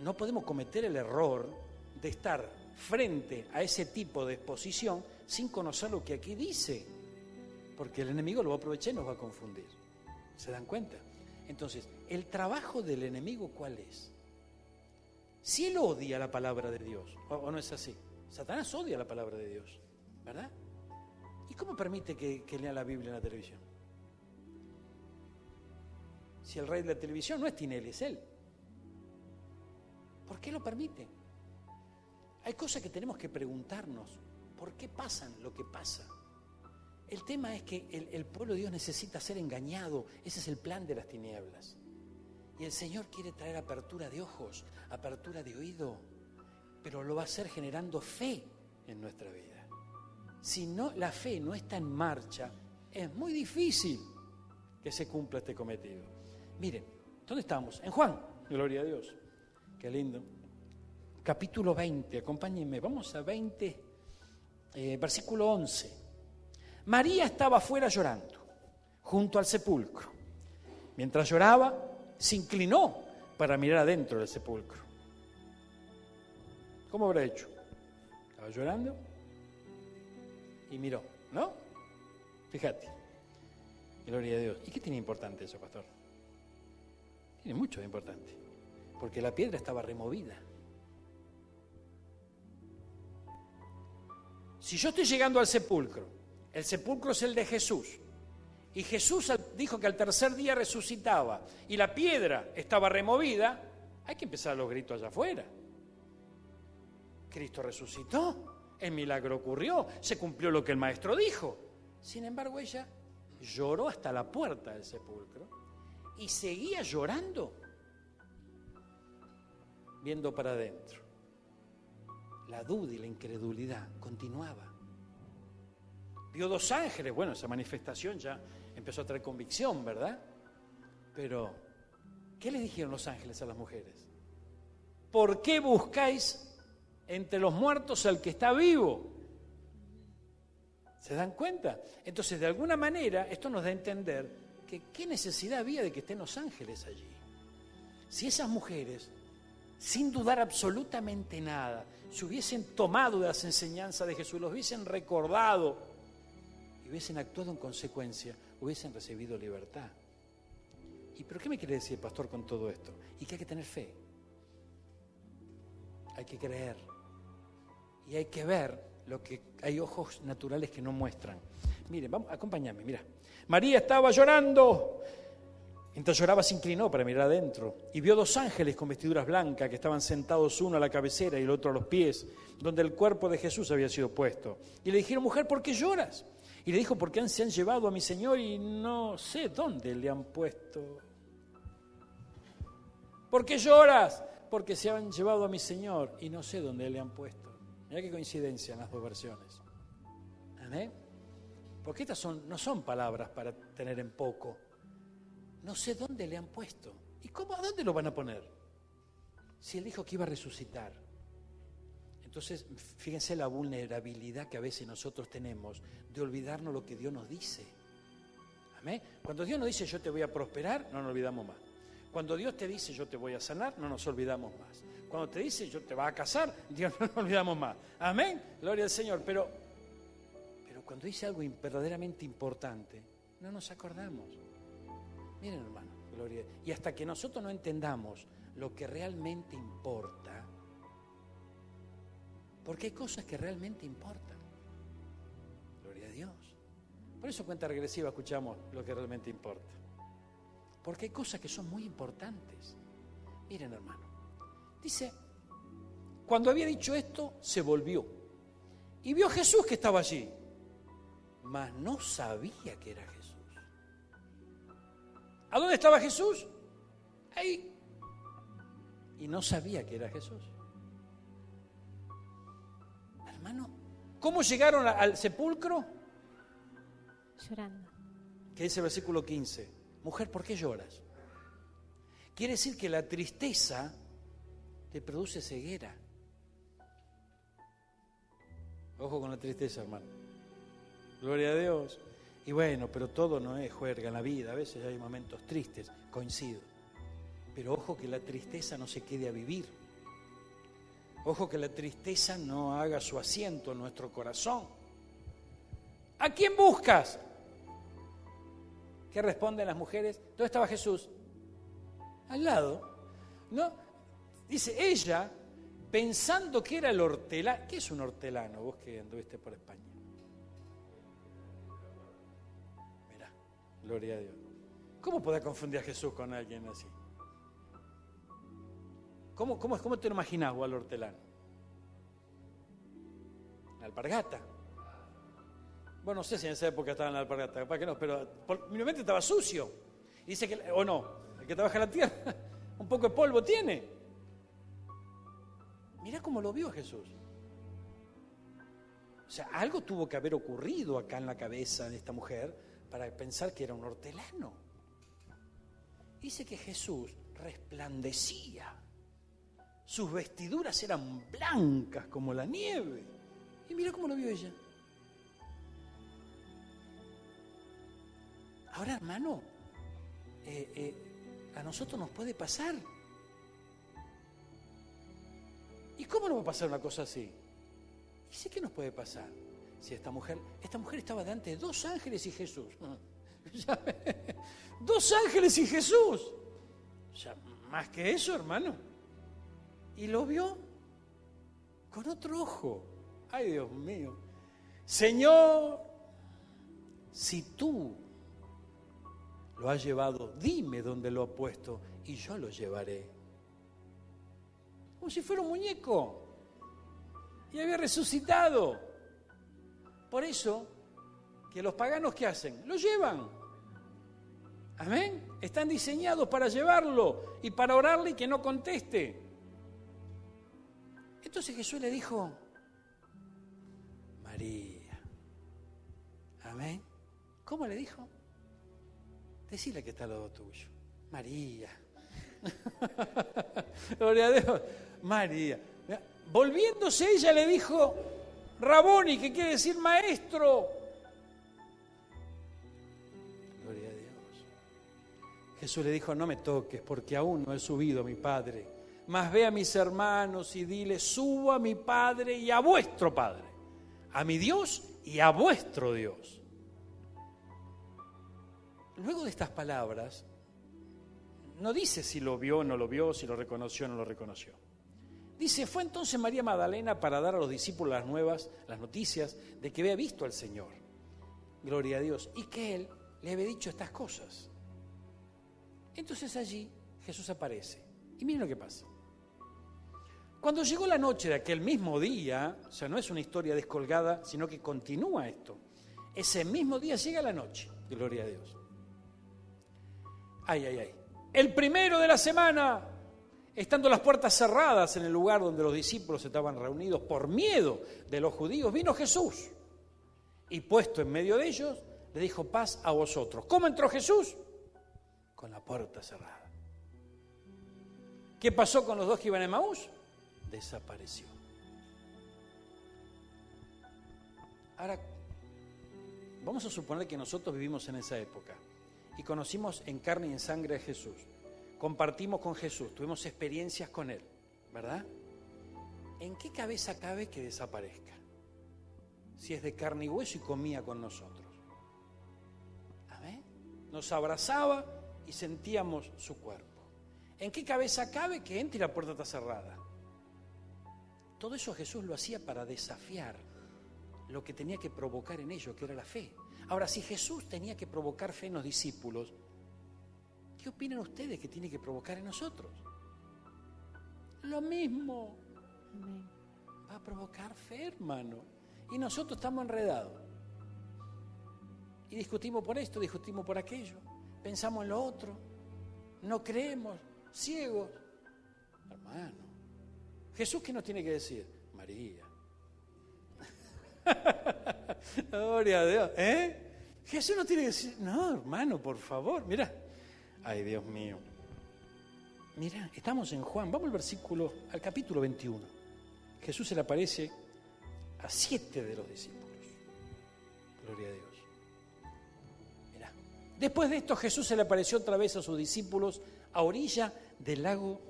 no podemos cometer el error de estar frente a ese tipo de exposición sin conocer lo que aquí dice, porque el enemigo lo va a aprovechar y nos va a confundir. ¿Se dan cuenta? Entonces, el trabajo del enemigo, ¿cuál es? Si él odia la palabra de Dios, o no es así, Satanás odia la palabra de Dios, ¿verdad? ¿Y cómo permite que lea la Biblia en la televisión? Si el rey de la televisión no es Tinelli, es él. ¿Por qué lo permite? Hay cosas que tenemos que preguntarnos. ¿Por qué pasan lo que pasa? El tema es que el pueblo de Dios necesita ser engañado. Ese es el plan de las tinieblas. Y el Señor quiere traer apertura de ojos, apertura de oído, pero lo va a hacer generando fe en nuestra vida. Si no, la fe no está en marcha, es muy difícil que se cumpla este cometido. Miren, ¿dónde estamos? En Juan, gloria a Dios. Qué lindo. Capítulo 20, acompáñenme, vamos a 20, versículo 11. María estaba afuera llorando, junto al sepulcro. Mientras lloraba, se inclinó para mirar adentro del sepulcro. ¿Cómo habrá hecho? Estaba llorando y miró, ¿no? Fíjate. Gloria a Dios. ¿Y qué tiene importante eso, pastor? Tiene mucho de importante, porque la piedra estaba removida. Si yo estoy llegando al sepulcro, el sepulcro es el de Jesús, y Jesús dijo que al tercer día resucitaba, y la piedra estaba removida, hay que empezar los gritos allá afuera. Cristo resucitó, el milagro ocurrió, se cumplió lo que el maestro dijo. Sin embargo, ella lloró hasta la puerta del sepulcro y seguía llorando, viendo para adentro. La duda y la incredulidad continuaba. Vio 2 ángeles, bueno, esa manifestación ya empezó a traer convicción, ¿verdad? Pero, ¿qué le dijeron los ángeles a las mujeres? ¿Por qué buscáis entre los muertos al que está vivo? ¿Se dan cuenta? Entonces, de alguna manera, esto nos da a entender que qué necesidad había de que estén los ángeles allí. Si esas mujeres, sin dudar absolutamente nada, se hubiesen tomado de las enseñanzas de Jesús, los hubiesen recordado y hubiesen actuado en consecuencia, hubiesen recibido libertad. ¿Y pero qué me quiere decir, pastor, con todo esto? Y que hay que tener fe. Hay que creer. Y hay que ver lo que hay ojos naturales que no muestran. Miren, vamos, acompáñame, mira. María estaba llorando. Mientras lloraba se inclinó para mirar adentro y vio 2 ángeles con vestiduras blancas que estaban sentados, uno a la cabecera y el otro a los pies, donde el cuerpo de Jesús había sido puesto. Y le dijeron, mujer, ¿por qué lloras? Y le dijo, porque se han llevado a mi Señor y no sé dónde le han puesto. ¿Por qué lloras? Porque se han llevado a mi Señor y no sé dónde le han puesto. Mirá qué coincidencia en las 2 versiones. ¿Amén? Porque estas no son palabras para tener en poco. No sé dónde le han puesto. ¿Y cómo? ¿A dónde lo van a poner? Si él dijo que iba a resucitar. Entonces, fíjense la vulnerabilidad que a veces nosotros tenemos de olvidarnos lo que Dios nos dice. ¿Amén? Cuando Dios nos dice yo te voy a prosperar, no nos olvidamos más. Cuando Dios te dice yo te voy a sanar, no nos olvidamos más. Cuando te dice yo te vas a casar, Dios no nos olvidamos más. Amén, gloria al Señor. Pero cuando dice algo verdaderamente importante, no nos acordamos. Miren, hermano, gloria. Y hasta que nosotros no entendamos lo que realmente importa, porque hay cosas que realmente importan. Gloria a Dios. Por eso cuenta regresiva escuchamos lo que realmente importa. Porque hay cosas que son muy importantes. Miren, hermano. Dice, cuando había dicho esto, se volvió. Y vio a Jesús que estaba allí. Mas no sabía que era Jesús. ¿A dónde estaba Jesús? Ahí. Y no sabía que era Jesús. Hermano, ¿cómo llegaron al sepulcro? Llorando. Que dice el versículo 15. Mujer, ¿por qué lloras? Quiere decir que la tristeza te produce ceguera. Ojo con la tristeza, hermano. Gloria a Dios. Y bueno, pero todo no es juerga en la vida. A veces hay momentos tristes, coincido. Pero ojo que la tristeza no se quede a vivir. Ojo que la tristeza no haga su asiento en nuestro corazón. ¿A quién buscas? ¿Qué responden las mujeres? ¿Dónde estaba Jesús? Al lado. ¿No? Dice ella, pensando que era el hortelano. ¿Qué es un hortelano? Vos que anduviste por España. Mirá, gloria a Dios. ¿Cómo podés confundir a Jesús con alguien así? ¿Cómo te lo imaginás vos al hortelano? La alpargata. Bueno, no sé si en esa época estaba en la alpargata, capaz que no, pero mi mente estaba sucio. Y dice que, o no, el que trabaja en la tierra, un poco de polvo tiene. Mirá cómo lo vio Jesús. O sea, algo tuvo que haber ocurrido acá en la cabeza de esta mujer para pensar que era un hortelano. Dice que Jesús resplandecía. Sus vestiduras eran blancas como la nieve. Y mira cómo lo vio ella. Ahora, hermano, a nosotros nos puede pasar. ¿Y cómo nos va a pasar una cosa así? Y sí que nos puede pasar. Si esta mujer estaba delante de 2 ángeles y Jesús. 2 ángeles y Jesús. O sea, más que eso, hermano. Y lo vio con otro ojo. Ay, Dios mío. Señor, si tú lo has llevado, dime dónde lo has puesto y yo lo llevaré. Como si fuera un muñeco. Y había resucitado. Por eso, que los paganos, ¿qué hacen? Lo llevan. Amén. Están diseñados para llevarlo y para orarle y que no conteste. Entonces Jesús le dijo, María. Amén. ¿Cómo le dijo? Decile que está al lado tuyo. María. Gloria a Dios. María. Volviéndose ella le dijo, Raboni, que quiere decir maestro. Gloria a Dios. Jesús le dijo, no me toques porque aún no he subido a mi Padre. Mas ve a mis hermanos y dile, subo a mi Padre y a vuestro Padre. A mi Dios y a vuestro Dios. Luego de estas palabras, no dice si lo vio o no lo vio, si lo reconoció o no lo reconoció. Dice, fue entonces María Magdalena para dar a los discípulos las noticias de que había visto al Señor. Gloria a Dios. Y que Él le había dicho estas cosas. Entonces allí Jesús aparece. Y miren lo que pasa. Cuando llegó la noche de aquel mismo día, o sea, no es una historia descolgada, sino que continúa esto. Ese mismo día llega la noche. Gloria a Dios. Ay, ay, ay. El primero de la semana, estando las puertas cerradas en el lugar donde los discípulos estaban reunidos por miedo de los judíos, vino Jesús y puesto en medio de ellos, le dijo, paz a vosotros. ¿Cómo entró Jesús? Con la puerta cerrada. ¿Qué pasó con los dos que iban a Emaús? Desapareció. Ahora, vamos a suponer que nosotros vivimos en esa época y conocimos en carne y en sangre a Jesús. Compartimos con Jesús, tuvimos experiencias con Él, ¿verdad? ¿En qué cabeza cabe que desaparezca? Si es de carne y hueso y comía con nosotros. ¿Amén? Nos abrazaba y sentíamos su cuerpo. ¿En qué cabeza cabe que entre y la puerta está cerrada? Todo eso Jesús lo hacía para desafiar lo que tenía que provocar en ellos, que era la fe. Ahora, si Jesús tenía que provocar fe en los discípulos, ¿qué opinan ustedes que tiene que provocar en nosotros? Lo mismo. Amén. Va a provocar fe, hermano. Y nosotros estamos enredados. Y discutimos por esto, discutimos por aquello. Pensamos en lo otro. No creemos, ciegos. Hermano, ¿Jesús qué nos tiene que decir? María. Gloria a Dios. Jesús no tiene que decir, no, hermano, por favor, mira. Ay, Dios mío. Mira, estamos en Juan, vamos al capítulo 21. Jesús se le aparece a 7 de los discípulos. Gloria a Dios. Mira. Después de esto, Jesús se le apareció otra vez a sus discípulos a orilla del lago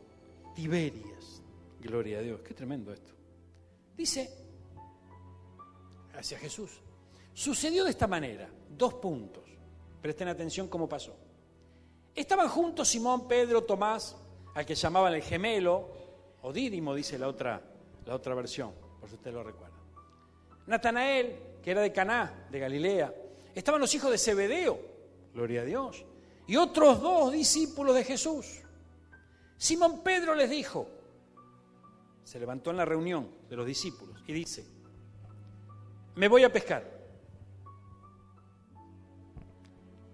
Tiberias. Gloria a Dios, qué tremendo esto. Dice, hacia Jesús. Sucedió de esta manera, 2 puntos. Presten atención cómo pasó. Estaban juntos Simón, Pedro, Tomás, al que llamaban el gemelo, o Dídimo, dice la otra versión, por si usted lo recuerda. Natanael, que era de Caná, de Galilea. Estaban los hijos de Zebedeo, gloria a Dios, y otros 2 discípulos de Jesús. Simón Pedro les dijo, se levantó en la reunión de los discípulos y dice, me voy a pescar.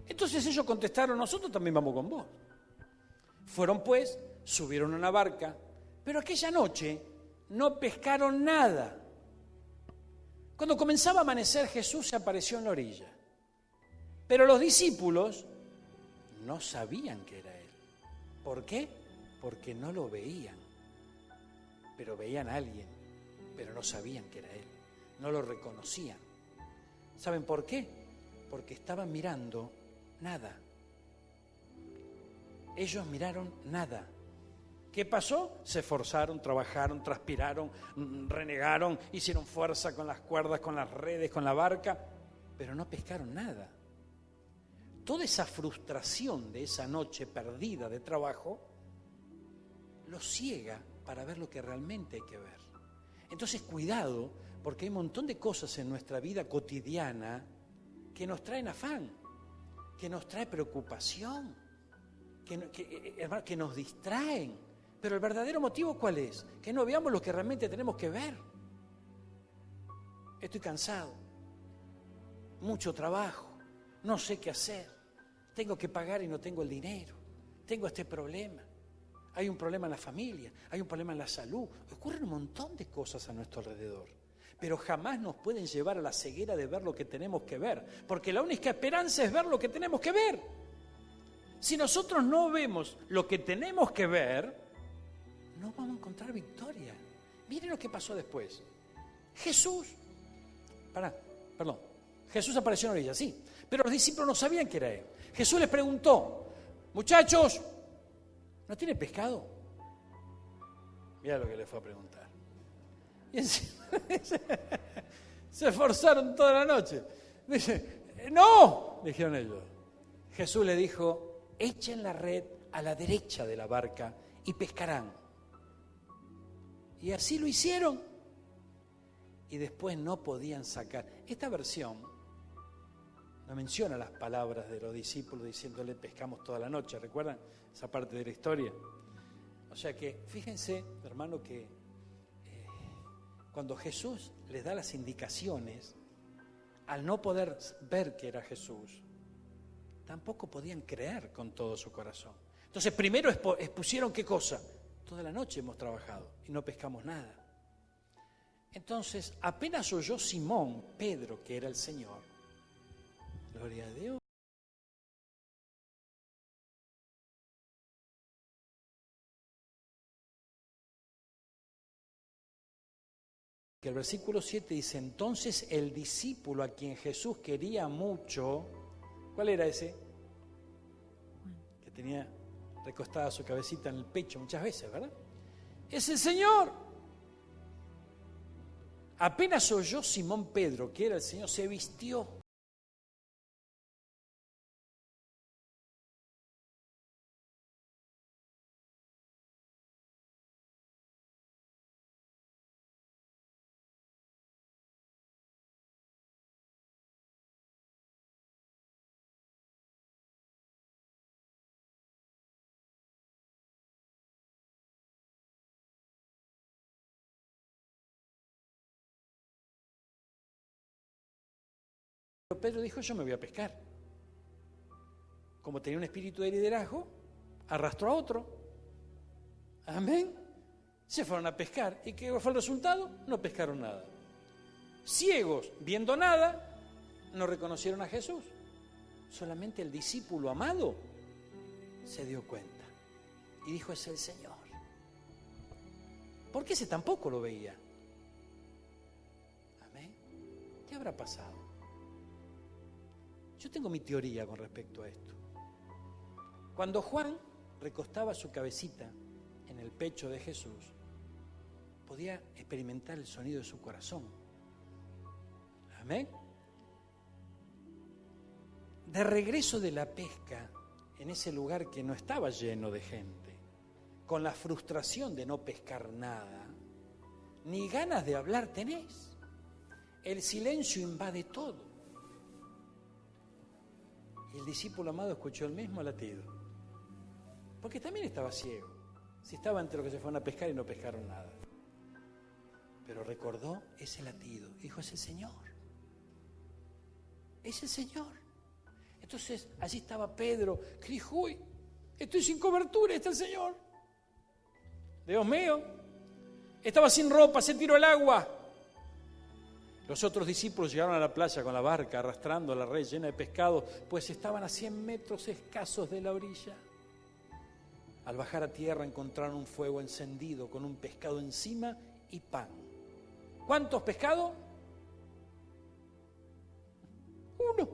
Entonces ellos contestaron, nosotros también vamos con vos. Fueron pues, subieron a una barca, pero aquella noche no pescaron nada. Cuando comenzaba a amanecer, Jesús se apareció en la orilla. Pero los discípulos no sabían que era Él. ¿Por qué? Porque no lo veían. Pero veían a alguien, pero no sabían que era Él. No lo reconocían. ¿Saben por qué? Porque estaban mirando nada. Ellos miraron nada. ¿Qué pasó? Se esforzaron, trabajaron, transpiraron, renegaron, hicieron fuerza con las cuerdas, con las redes, con la barca, pero no pescaron nada. Toda esa frustración de esa noche perdida de trabajo los ciega para ver lo que realmente hay que ver. Entonces, cuidado, porque hay un montón de cosas en nuestra vida cotidiana que nos traen afán, que nos trae preocupación, que nos distraen. Pero el verdadero motivo, ¿cuál es? Que no veamos lo que realmente tenemos que ver. Estoy cansado, mucho trabajo, no sé qué hacer, tengo que pagar y no tengo el dinero, tengo este problema, hay un problema en la familia, hay un problema en la salud, ocurren un montón de cosas a nuestro alrededor, pero jamás nos pueden llevar a la ceguera de ver lo que tenemos que ver, porque la única esperanza es ver lo que tenemos que ver. Si nosotros no vemos lo que tenemos que ver, no vamos a encontrar victoria. Miren lo que pasó después. Jesús apareció en la orilla, sí, pero los discípulos no sabían que era él. Jesús les preguntó: muchachos, ¿no tiene pescado? Mirá lo que les fue a preguntar. Y se esforzaron toda la noche. Dice, ¡no! Dijeron ellos. Jesús le dijo: echen la red a la derecha de la barca y pescarán. Y así lo hicieron. Y después no podían sacar. Esta versión no menciona las palabras de los discípulos diciéndole pescamos toda la noche. ¿Recuerdan esa parte de la historia? O sea que fíjense, hermano, que cuando Jesús les da las indicaciones, al no poder ver que era Jesús, tampoco podían creer con todo su corazón. Entonces primero expusieron ¿qué cosa? Toda la noche hemos trabajado y no pescamos nada. Entonces, apenas oyó Simón, Pedro, que era el Señor, gloria a Dios, que el versículo 7 dice, entonces el discípulo a quien Jesús quería mucho, ¿cuál era ese? Que tenía recostada su cabecita en el pecho muchas veces, ¿verdad? Es el Señor. Apenas oyó Simón Pedro que era el Señor, se vistió. Pedro dijo, yo me voy a pescar. Como tenía un espíritu de liderazgo, arrastró a otro. Amén. Se fueron a pescar. ¿Y qué fue el resultado? No pescaron nada. Ciegos, viendo nada, no reconocieron a Jesús. Solamente el discípulo amado se dio cuenta. Y dijo, es el Señor. Porque ese tampoco lo veía. Amén. ¿Qué habrá pasado? Yo tengo mi teoría con respecto a esto. Cuando Juan recostaba su cabecita en el pecho de Jesús, podía experimentar el sonido de su corazón. Amén. De regreso de la pesca, en ese lugar que no estaba lleno de gente, con la frustración de no pescar nada, ni ganas de hablar tenés. El silencio invade todo. Y el discípulo amado escuchó el mismo latido. Porque también estaba ciego. Si estaba entre los que se fueron a pescar y no pescaron nada. Pero recordó ese latido. Dijo, es el Señor. Es el Señor. Entonces, allí estaba Pedro, que dijo, uy, estoy sin cobertura, está el Señor. Dios mío. Estaba sin ropa, se tiró al agua. Los otros discípulos llegaron a la playa con la barca, arrastrando la red llena de pescado, pues estaban a 100 metros escasos de la orilla. Al bajar a tierra encontraron un fuego encendido con un pescado encima y pan. ¿Cuántos pescados? 1.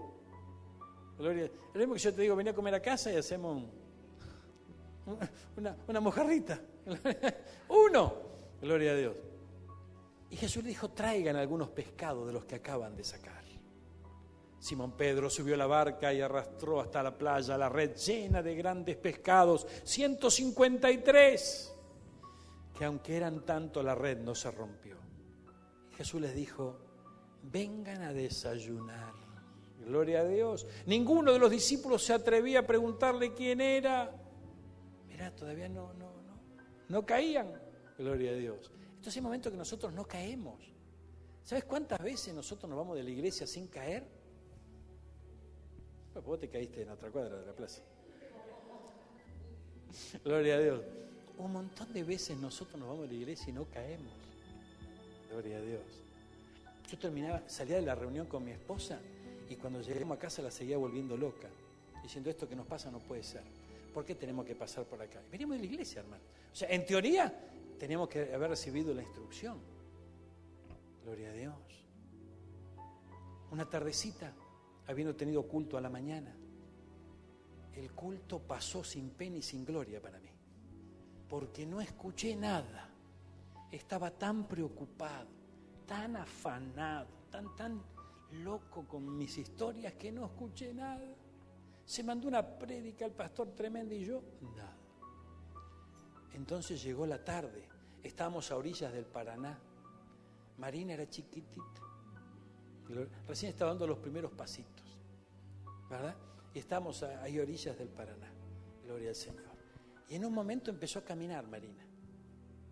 Gloria. Lo mismo que yo te digo, vení a comer a casa y hacemos una mojarrita. 1. Gloria a Dios. Y Jesús le dijo, traigan algunos pescados de los que acaban de sacar. Simón Pedro subió a la barca y arrastró hasta la playa la red llena de grandes pescados, 153. que aunque eran tanto, la red no se rompió. Jesús les dijo, vengan a desayunar. Gloria a Dios. Ninguno de los discípulos se atrevía a preguntarle quién era. Mirá, todavía no caían. Gloria a Dios. Entonces hay momentos que nosotros no caemos. ¿Sabes cuántas veces nosotros nos vamos de la iglesia sin caer? Pues vos te caíste en otra cuadra de la plaza. Gloria a Dios. Un montón de veces nosotros nos vamos de la iglesia y no caemos. Gloria a Dios. Yo salía de la reunión con mi esposa y cuando llegamos a casa la seguía volviendo loca, diciendo esto que nos pasa no puede ser. ¿Por qué tenemos que pasar por acá? Veníamos de la iglesia, hermano. O sea, en teoría teníamos que haber recibido la instrucción. Gloria a Dios. Una tardecita, habiendo tenido culto a la mañana, el culto pasó sin pena y sin gloria para mí, porque no escuché nada. Estaba tan preocupado, tan afanado, tan loco con mis historias que no escuché nada. Se mandó una prédica el pastor tremenda y yo, nada. Entonces llegó la tarde, estábamos a orillas del Paraná. Marina era chiquitita, recién estaba dando los primeros pasitos, ¿verdad? Y estábamos ahí a orillas del Paraná, gloria al Señor. Y en un momento empezó a caminar Marina,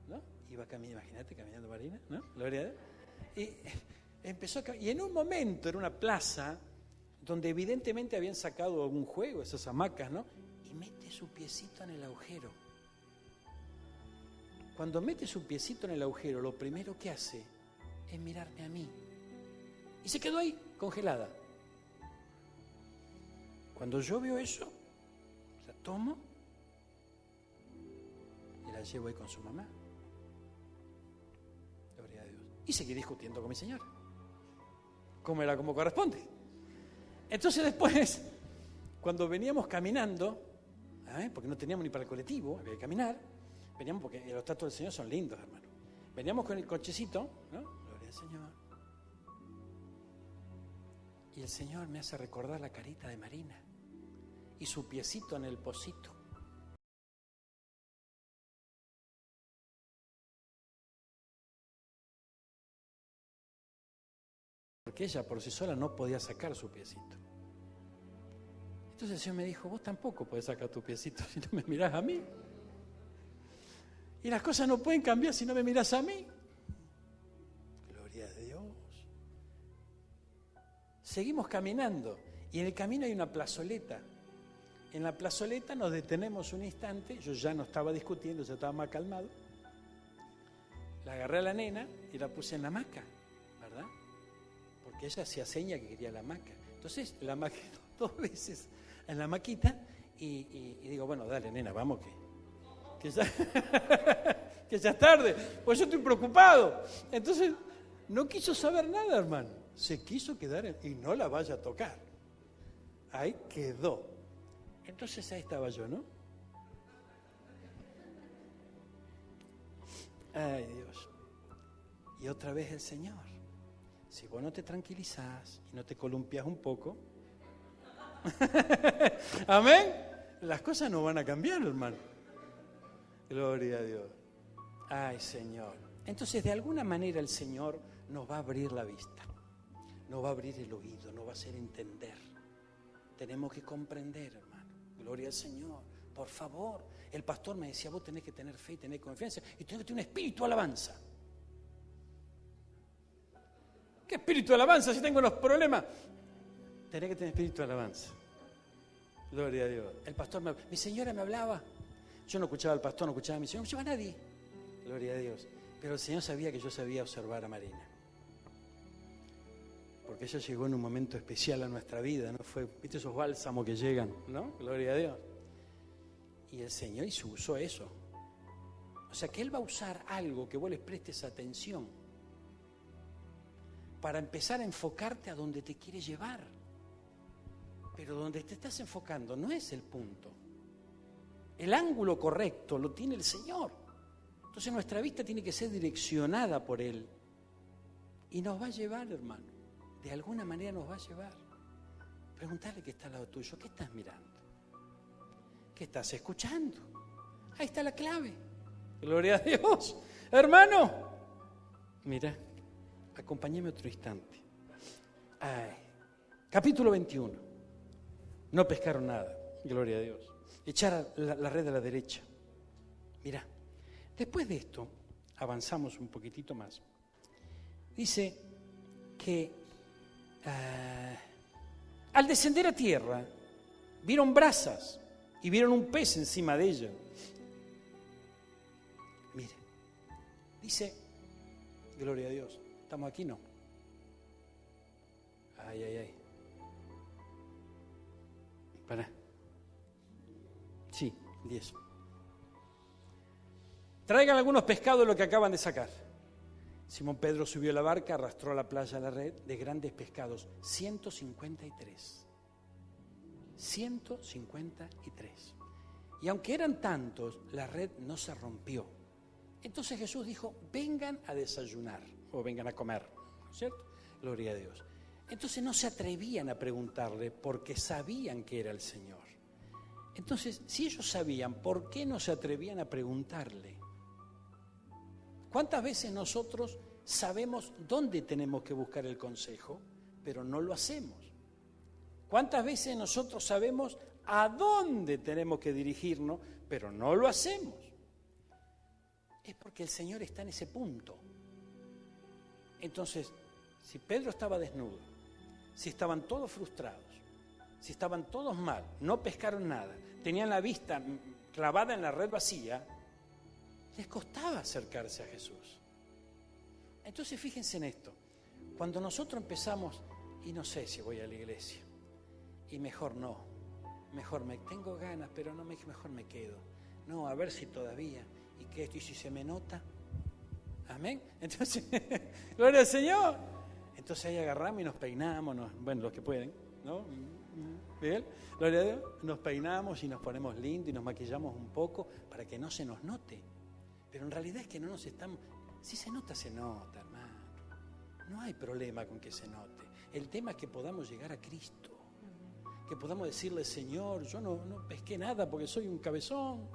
¿no? Iba caminando, imagínate caminando Marina, ¿no? Gloria a Dios. Y empezó y en un momento era una plaza donde evidentemente habían sacado algún juego, esas hamacas, ¿no? Y mete su piecito en el agujero. Cuando mete su piecito en el agujero, lo primero que hace es mirarme a mí. Y se quedó ahí, congelada. Cuando yo veo eso, la tomo y la llevo ahí con su mamá. Gloria a Dios. Y seguí discutiendo con mi señora. Como era como corresponde. Entonces después, cuando veníamos caminando, porque no teníamos ni para el colectivo, había que caminar, veníamos porque los tratos del Señor son lindos, hermano. Veníamos con el cochecito, ¿no? Gloria al Señor. Y el Señor me hace recordar la carita de Marina y su piecito en el pocito. Porque ella por sí sola no podía sacar su piecito. Entonces el Señor me dijo, vos tampoco podés sacar tu piecito si no me mirás a mí. Y las cosas no pueden cambiar si no me mirás a mí. Gloria a Dios. Seguimos caminando y en el camino hay una plazoleta. En la plazoleta nos detenemos un instante, yo ya no estaba discutiendo, ya estaba más calmado. La agarré a la nena y la puse en la hamaca, ¿verdad? Porque ella hacía seña que quería la hamaca. Entonces la hamaca 2 veces en la hamaquita y digo, bueno, dale nena, vamos que ya, que ya es tarde, pues yo estoy preocupado. Entonces no quiso saber nada, hermano. Se quiso quedar y no la vaya a tocar. Ahí quedó. Entonces ahí estaba yo, ¿no? Ay, Dios. Y otra vez el Señor. Si vos no te tranquilizás y no te columpias un poco, amén, las cosas no van a cambiar, hermano. Gloria a Dios. Ay, Señor. Entonces, de alguna manera el Señor nos va a abrir la vista, nos va a abrir el oído, nos va a hacer entender. Tenemos que comprender, hermano. Gloria al Señor. Por favor. El pastor me decía, vos tenés que tener fe y tener confianza y tenés que tener un espíritu de alabanza. ¿Qué espíritu de alabanza si tengo los problemas? Tenés que tener espíritu de alabanza. Gloria a Dios. El pastor mi señora me hablaba. Yo no escuchaba al pastor, no escuchaba a mi señora, no escuchaba a nadie. Gloria a Dios. Pero el Señor sabía que yo sabía observar a Marina. Porque ella llegó en un momento especial a nuestra vida, ¿no? Fue, ¿viste esos bálsamos que llegan, ¿no? Gloria a Dios. Y el Señor usó eso. O sea que Él va a usar algo que vos les prestes atención para empezar a enfocarte a donde te quiere llevar. Pero donde te estás enfocando no es el punto. El ángulo correcto lo tiene el Señor. Entonces nuestra vista tiene que ser direccionada por Él. Y nos va a llevar, hermano. De alguna manera nos va a llevar. Preguntarle qué está al lado tuyo. ¿Qué estás mirando? ¿Qué estás escuchando? Ahí está la clave. Gloria a Dios. Hermano, mira, acompáñeme otro instante. Capítulo 21. No pescaron nada, gloria a Dios. Echar la red a la derecha. Mira, después de esto, avanzamos un poquitito más. Dice que al descender a tierra, vieron brasas y vieron un pez encima de ella. Mire, dice, gloria a Dios, ¿estamos aquí? No. Ay. Para. Sí, 10. Traigan algunos pescados de lo que acaban de sacar. Simón Pedro subió a la barca, arrastró a la playa la red de grandes pescados, 153. 153. Y aunque eran tantos, la red no se rompió. Entonces Jesús dijo, vengan a desayunar o vengan a comer, ¿no es cierto? Gloria a Dios. Entonces no se atrevían a preguntarle porque sabían que era el Señor. Entonces, si ellos sabían, ¿por qué no se atrevían a preguntarle? ¿Cuántas veces nosotros sabemos dónde tenemos que buscar el consejo, pero no lo hacemos? ¿Cuántas veces nosotros sabemos a dónde tenemos que dirigirnos, pero no lo hacemos? Es porque el Señor está en ese punto. Entonces, si Pedro estaba desnudo, si estaban todos frustrados, si estaban todos mal, no pescaron nada, tenían la vista clavada en la red vacía, les costaba acercarse a Jesús. Entonces fíjense en esto, cuando nosotros empezamos, y no sé si voy a la iglesia, y mejor no, tengo ganas, pero no, mejor me quedo, no, a ver si todavía, y que esto, y si se me nota, amén, entonces, gloria al Señor, entonces ahí agarramos y nos peinamos, bueno, los que pueden, ¿no? ¿Bien? Gloria a Dios, nos peinamos y nos ponemos lindos y nos maquillamos un poco para que no se nos note. Pero en realidad es que no nos estamos... Si se nota, hermano. No hay problema con que se note. El tema es que podamos llegar a Cristo. Que podamos decirle, Señor, yo no pesqué nada porque soy un cabezón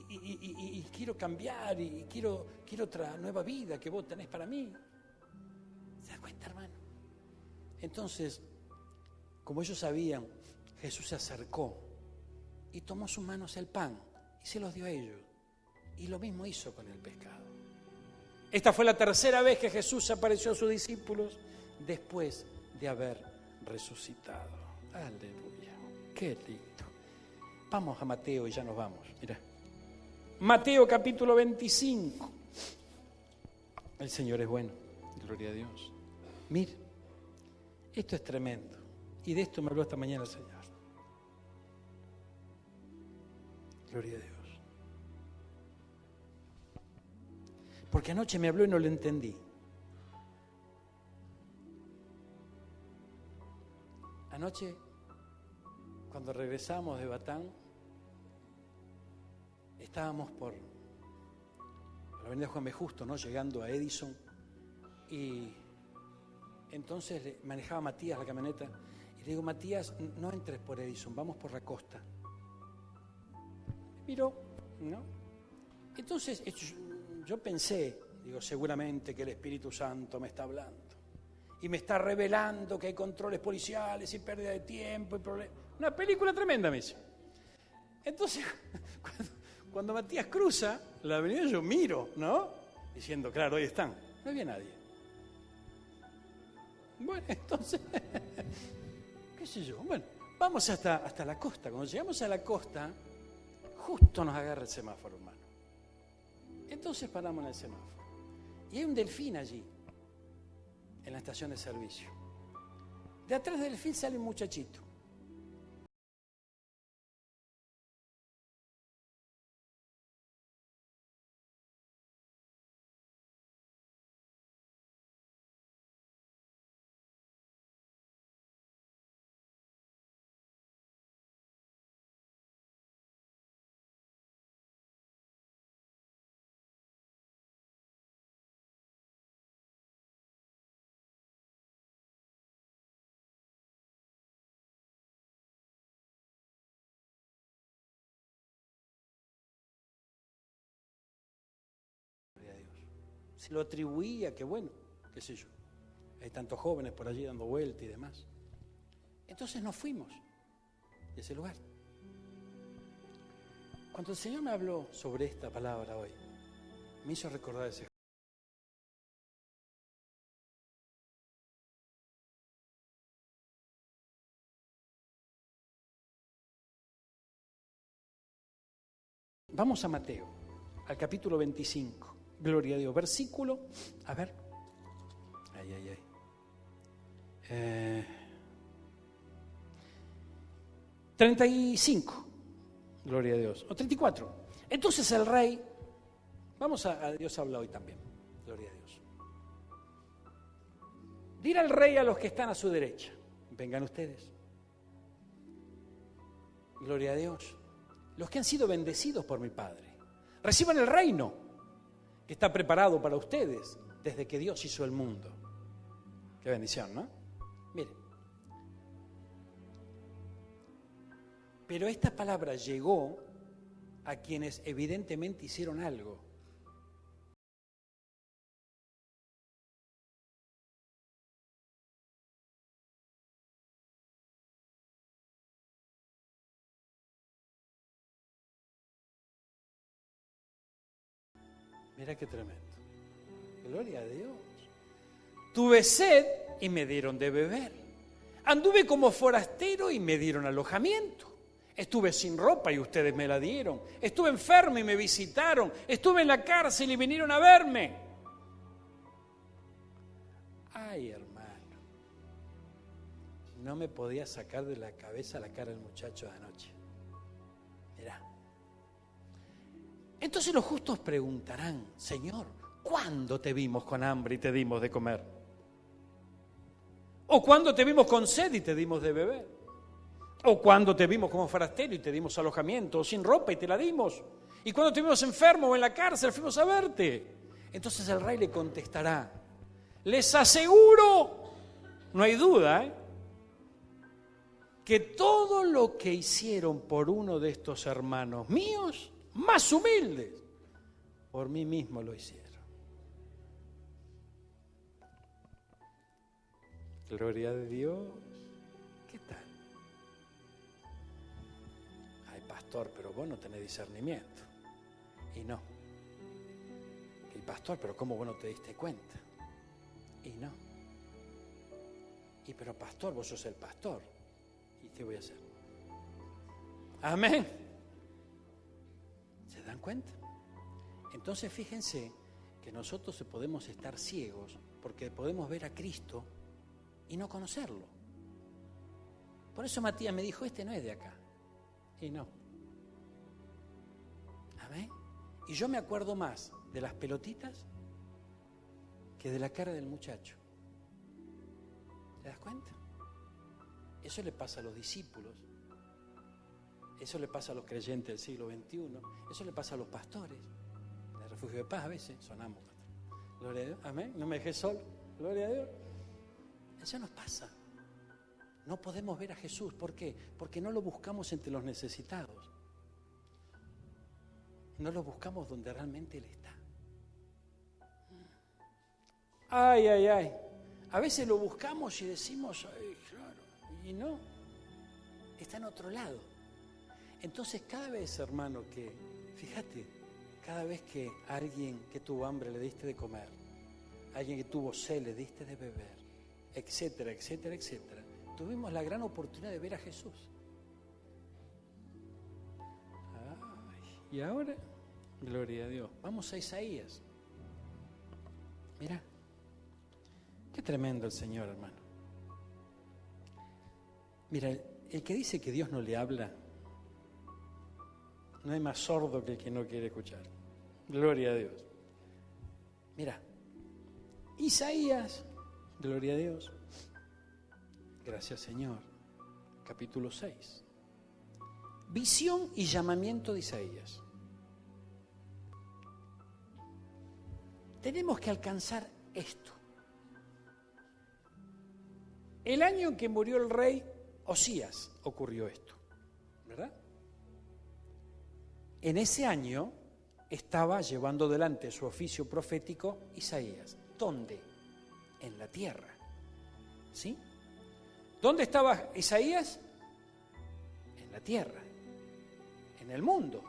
y quiero cambiar y quiero otra nueva vida que vos tenés para mí. ¿Se da cuenta, hermano? Entonces, como ellos sabían, Jesús se acercó y tomó sus manos el pan y se los dio a ellos. Y lo mismo hizo con el pescado. Esta fue la tercera vez que Jesús apareció a sus discípulos después de haber resucitado. Aleluya, qué lindo. Vamos a Mateo y ya nos vamos. Mira, Mateo capítulo 25. El Señor es bueno, gloria a Dios. Mira, esto es tremendo. Y de esto me habló esta mañana el Señor. Gloria a Dios. Porque anoche me habló y no lo entendí. Anoche, cuando regresamos de Batán, estábamos por la avenida Juan B. Justo, ¿no? Llegando a Edison, y entonces manejaba Matías la camioneta, y le digo, Matías, no entres por Edison, vamos por la costa. Miró, ¿no? Entonces, yo pensé, digo, seguramente que el Espíritu Santo me está hablando y me está revelando que hay controles policiales y pérdida de tiempo y problemas. Una película tremenda, me dice. Entonces, cuando Matías cruza la avenida, yo miro, ¿no? Diciendo, claro, ahí están. No había nadie. Bueno, entonces, qué sé yo, bueno, vamos hasta la costa. Cuando llegamos a la costa, justo nos agarra el semáforo, hermano. Entonces paramos en el semáforo. Y hay un delfín allí, en la estación de servicio. De atrás del delfín sale un muchachito. Se lo atribuía que bueno, qué sé yo. Hay tantos jóvenes por allí dando vuelta y demás. Entonces nos fuimos de ese lugar. Cuando el Señor me habló sobre esta palabra hoy, me hizo recordar ese. Vamos a Mateo, al capítulo 25. Gloria a Dios. Versículo, a ver. 35. Gloria a Dios. O 34. Entonces el rey, vamos a Dios habla hoy también. Gloria a Dios. Dirá el rey a los que están a su derecha: vengan ustedes. Gloria a Dios. Los que han sido bendecidos por mi Padre, reciban el reino que está preparado para ustedes desde que Dios hizo el mundo. Qué bendición, ¿no? Mire. Pero esta palabra llegó a quienes evidentemente hicieron algo. Mira qué tremendo. Gloria a Dios. Tuve sed y me dieron de beber. Anduve como forastero y me dieron alojamiento. Estuve sin ropa y ustedes me la dieron. Estuve enfermo y me visitaron. Estuve en la cárcel y vinieron a verme. Ay, hermano. No me podía sacar de la cabeza la cara del muchacho de anoche. Mirá. Entonces los justos preguntarán: Señor, ¿cuándo te vimos con hambre y te dimos de comer? ¿O cuándo te vimos con sed y te dimos de beber? ¿O cuándo te vimos como forastero y te dimos alojamiento? ¿O sin ropa y te la dimos? ¿Y cuándo te vimos enfermo o en la cárcel fuimos a verte? Entonces el rey le contestará: les aseguro, no hay duda, que todo lo que hicieron por uno de estos hermanos míos, más humildes, por mí mismo lo hicieron. Gloria a Dios. ¿Qué tal? Ay, pastor, pero vos no tenés discernimiento. Y no. Y pastor, pero ¿cómo vos no te diste cuenta? Y no. Y pero pastor, vos sos el pastor. ¿Y qué voy a hacer? Amén. ¿Se dan cuenta? Entonces fíjense que nosotros podemos estar ciegos porque podemos ver a Cristo y no conocerlo. Por eso Matías me dijo: este no es de acá. Y no. Amén. Y yo me acuerdo más de las pelotitas que de la cara del muchacho. ¿Te das cuenta? Eso le pasa a los discípulos. Eso le pasa a los creyentes del siglo XXI. Eso le pasa a los pastores. En el Refugio de Paz a veces sonamos. Gloria a Dios. Amén. No me dejé solo. Gloria a Dios. Eso nos pasa. No podemos ver a Jesús. ¿Por qué? Porque no lo buscamos entre los necesitados. No lo buscamos donde realmente Él está. Ay, ay, ay. A veces lo buscamos y decimos: ay, claro. Y no. Está en otro lado. Entonces cada vez, hermano, que, fíjate, cada vez que a alguien que tuvo hambre le diste de comer, a alguien que tuvo sed le diste de beber, etcétera, etcétera, etcétera, tuvimos la gran oportunidad de ver a Jesús. Ay, y ahora, gloria a Dios, vamos a Isaías. Mira, qué tremendo el Señor, hermano. Mira, el que dice que Dios no le habla, no hay más sordo que el que no quiere escuchar. Gloria a Dios. Mira, Isaías, gloria a Dios. Gracias, Señor. Capítulo 6. Visión y llamamiento de Isaías. Tenemos que alcanzar esto. El año en que murió el rey Osías ocurrió esto, ¿verdad? En ese año estaba llevando adelante su oficio profético Isaías. ¿Dónde? En la tierra. ¿Sí? ¿Dónde estaba Isaías? En la tierra, en el mundo.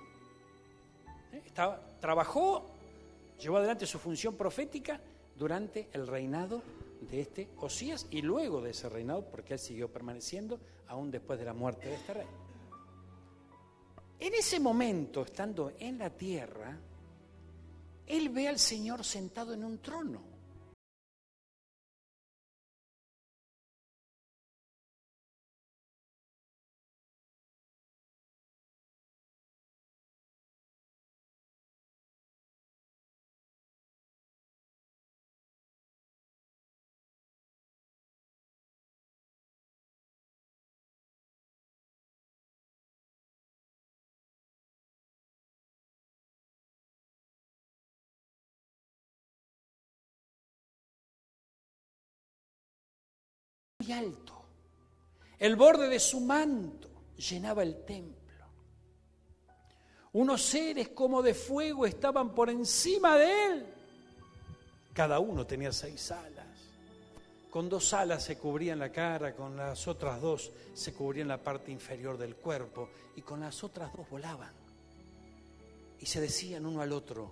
Trabajó, llevó adelante su función profética durante el reinado de este Osías y luego de ese reinado, porque él siguió permaneciendo aún después de la muerte de este rey. En ese momento, estando en la tierra, él ve al Señor sentado en un trono. Muy alto. El borde de su manto llenaba el templo. Unos seres como de fuego estaban por encima de él. Cada uno tenía 6 alas. Con 2 alas se cubrían la cara, con las otras 2 se cubrían la parte inferior del cuerpo y con las otras 2 volaban. Y se decían uno al otro: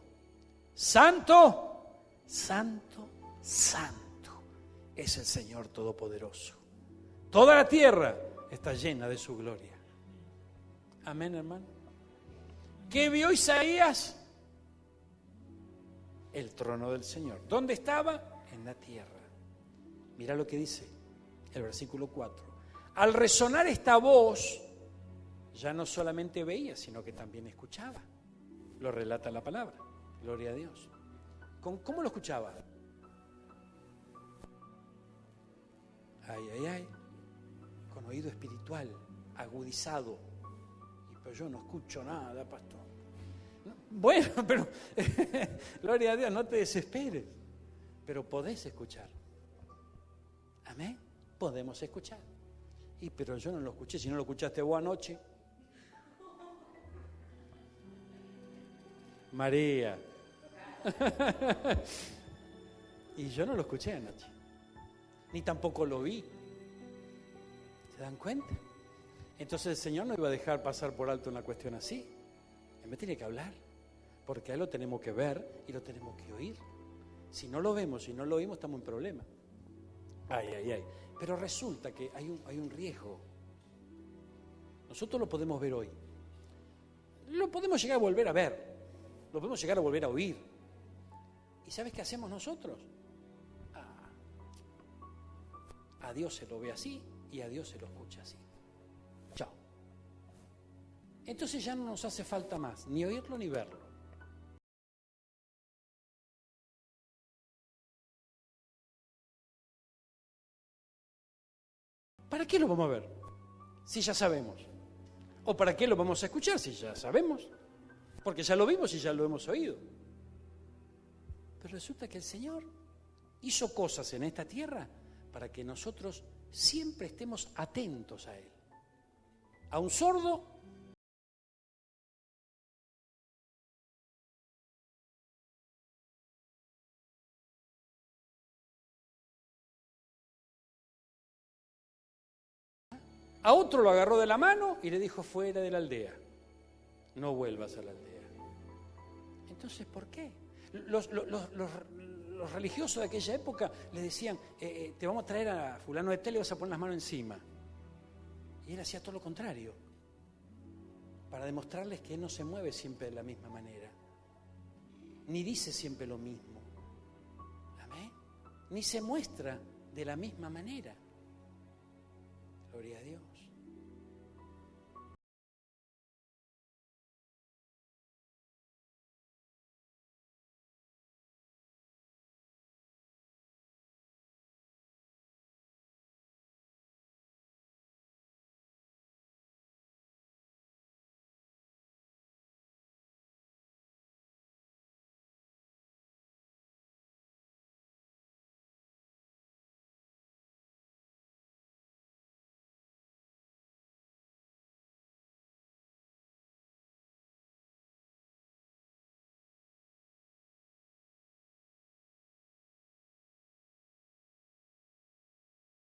Santo, Santo, Santo es el Señor Todopoderoso. Toda la tierra está llena de su gloria. Amén, hermano. ¿Qué vio Isaías? El trono del Señor. ¿Dónde estaba? En la tierra. Mira lo que dice el versículo 4. Al resonar esta voz, ya no solamente veía, sino que también escuchaba. Lo relata la palabra. Gloria a Dios. ¿Cómo lo escuchaba? Ay, ay, ay. Con oído espiritual, agudizado. Pero yo no escucho nada, pastor. Bueno, pero gloria a Dios, no te desesperes. Pero podés escuchar. Amén. Podemos escuchar. Pero yo no lo escuché. Si no lo escuchaste vos anoche. María. Y yo no lo escuché anoche. Ni tampoco lo vi. ¿Se dan cuenta? Entonces el Señor no iba a dejar pasar por alto una cuestión así. Él me tiene que hablar, porque a Él lo tenemos que ver y lo tenemos que oír. Si no lo vemos, si no lo oímos, estamos en problema. Ay, ay, ay. Pero resulta que hay un riesgo. Nosotros lo podemos ver hoy. Lo podemos llegar a volver a ver. Lo podemos llegar a volver a oír. ¿Y sabes qué hacemos nosotros? A Dios se lo ve así y a Dios se lo escucha así. Chao. Entonces ya no nos hace falta más ni oírlo ni verlo. ¿Para qué lo vamos a ver? Si ya sabemos. ¿O para qué lo vamos a escuchar si ya sabemos? Porque ya lo vimos y ya lo hemos oído. Pero resulta que el Señor hizo cosas en esta tierra para que nosotros siempre estemos atentos a Él. A un sordo, a otro lo agarró de la mano y le dijo: fuera de la aldea, no vuelvas a la aldea. Entonces, ¿por qué? Los religiosos de aquella época le decían: te vamos a traer a fulano de tal y vas a poner las manos encima. Y él hacía todo lo contrario, para demostrarles que él no se mueve siempre de la misma manera, ni dice siempre lo mismo. Amén. Ni se muestra de la misma manera. Gloria a Dios.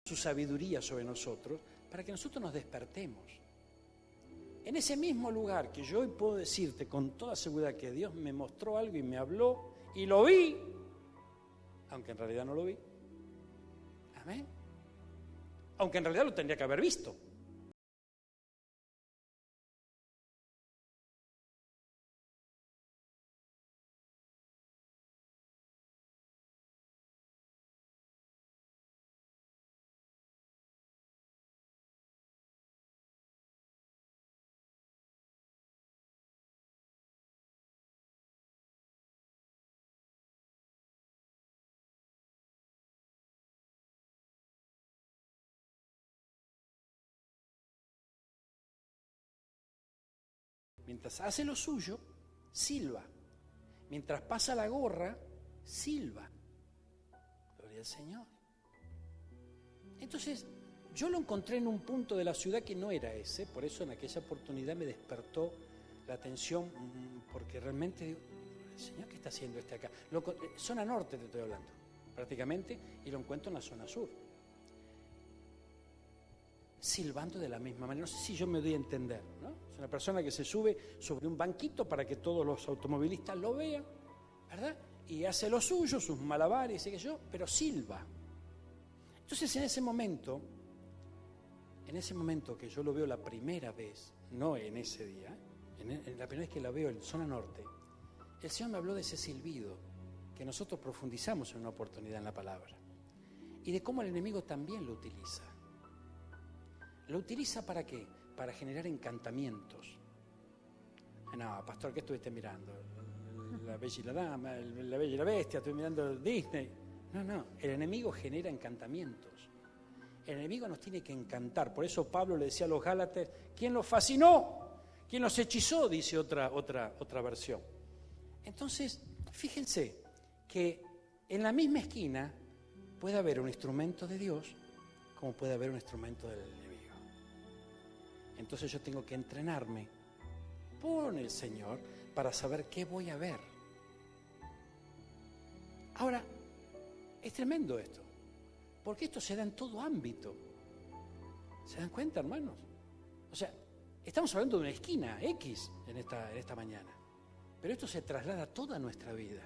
su sabiduría sobre nosotros para que nosotros nos despertemos. En ese mismo lugar que yo hoy puedo decirte con toda seguridad que Dios me mostró algo y me habló y lo vi, aunque en realidad no lo vi. Amén. Aunque en realidad lo tendría que haber visto. Mientras hace lo suyo, silba. Mientras pasa la gorra, silba. Gloria al Señor. Entonces, yo lo encontré en un punto de la ciudad que no era ese, por eso en aquella oportunidad me despertó la atención, porque realmente digo, el Señor, ¿qué está haciendo este acá? Zona norte te estoy hablando, prácticamente, y lo encuentro en la zona sur. Silbando de la misma manera, no sé si yo me doy a entender, ¿no? Es una persona que se sube sobre un banquito para que todos los automovilistas lo vean, ¿verdad? Y hace lo suyo, sus malabares, y qué sé yo, pero silba. Entonces en ese momento que yo lo veo la primera vez, no en ese día, en la primera vez que la veo en zona norte, el Señor me habló de ese silbido que nosotros profundizamos en una oportunidad en la palabra y de cómo el enemigo también lo utiliza. ¿Lo utiliza para qué? Para generar encantamientos. No, pastor, ¿qué estuviste mirando? La Bella y la Dama, la Bella y la Bestia, estoy mirando Disney. No, el enemigo genera encantamientos. El enemigo nos tiene que encantar. Por eso Pablo le decía a los Gálatas, ¿quién los fascinó? ¿Quién los hechizó? Dice otra versión. Entonces, fíjense que en la misma esquina puede haber un instrumento de Dios como puede haber un instrumento del enemigo. Entonces yo tengo que entrenarme por el Señor para saber qué voy a ver. Ahora, es tremendo esto, porque esto se da en todo ámbito. ¿Se dan cuenta, hermanos? O sea, estamos hablando de una esquina X en esta mañana, pero esto se traslada a toda nuestra vida.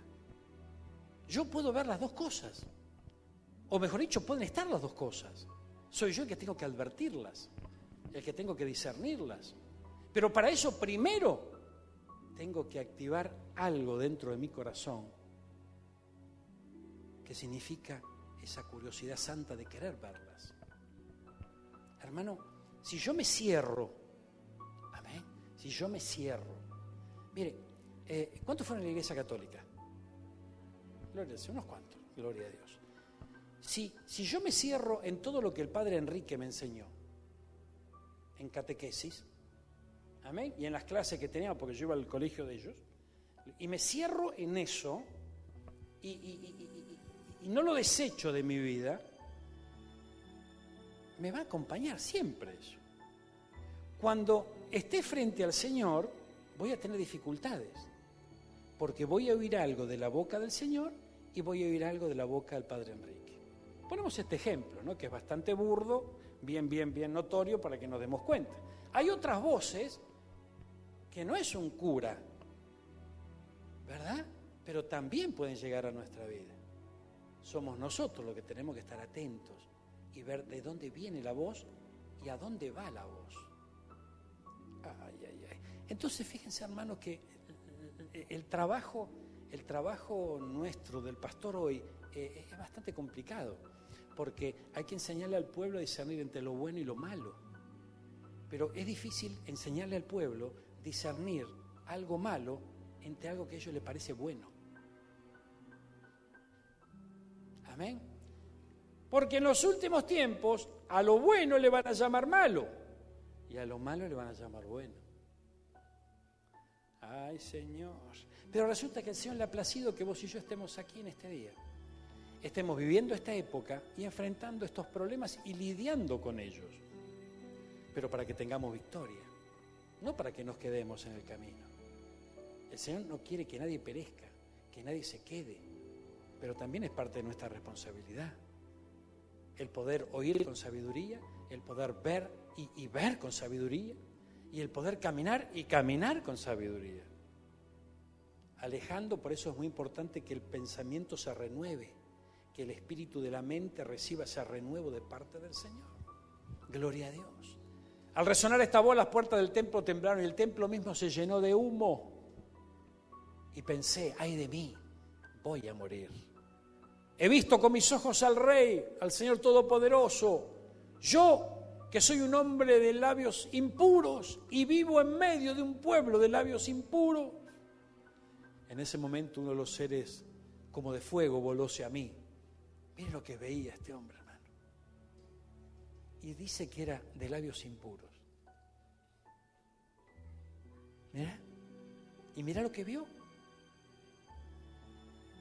Yo puedo ver las dos cosas, o mejor dicho, pueden estar las dos cosas. Soy yo el que tengo que advertirlas, el que tengo que discernirlas. Pero para eso primero tengo que activar algo dentro de mi corazón que significa esa curiosidad santa de querer verlas. Hermano, si yo me cierro, amén, si yo me cierro, mire, ¿cuántos fueron a la Iglesia Católica? Gloria a Dios, unos cuantos, gloria a Dios. Si yo me cierro en todo lo que el Padre Enrique me enseñó, en catequesis, amén, y en las clases que teníamos, porque yo iba al colegio de ellos, y me cierro en eso, y no lo desecho de mi vida, me va a acompañar siempre eso. Cuando esté frente al Señor, voy a tener dificultades, porque voy a oír algo de la boca del Señor y voy a oír algo de la boca del Padre Enrique. Ponemos este ejemplo, ¿no?, que es bastante burdo, bien notorio para que nos demos cuenta. Hay otras voces que no es un cura, ¿verdad? Pero también pueden llegar a nuestra vida. Somos nosotros los que tenemos que estar atentos y ver de dónde viene la voz y a dónde va la voz. Ay. Entonces, fíjense, hermanos, que el trabajo nuestro del pastor hoy es bastante complicado, porque hay que enseñarle al pueblo a discernir entre lo bueno y lo malo. Pero es difícil enseñarle al pueblo a discernir algo malo entre algo que a ellos les parece bueno. Amén. Porque en los últimos tiempos a lo bueno le van a llamar malo y a lo malo le van a llamar bueno. Ay, Señor. Pero resulta que al Señor le ha placido que vos y yo estemos aquí en este día. Estemos viviendo esta época y enfrentando estos problemas y lidiando con ellos. Pero para que tengamos victoria, no para que nos quedemos en el camino. El Señor no quiere que nadie perezca, que nadie se quede, pero también es parte de nuestra responsabilidad. el poder oír con sabiduría, el poder ver y ver con sabiduría, y el poder caminar y caminar con sabiduría. Alejando, por eso es muy importante que el pensamiento se renueve, que el espíritu de la mente reciba ese renuevo de parte del Señor. Gloria a Dios. Al resonar esta voz, las puertas del templo temblaron y el templo mismo se llenó de humo. Y pensé, ay de mí, voy a morir. He visto con mis ojos al Rey, al Señor Todopoderoso. Yo, que soy un hombre de labios impuros y vivo en medio de un pueblo de labios impuros. En ese momento uno de los seres como de fuego voló hacia mí. Miren lo que veía este hombre, hermano. Y dice que era de labios impuros. Mira. Y mira lo que vio.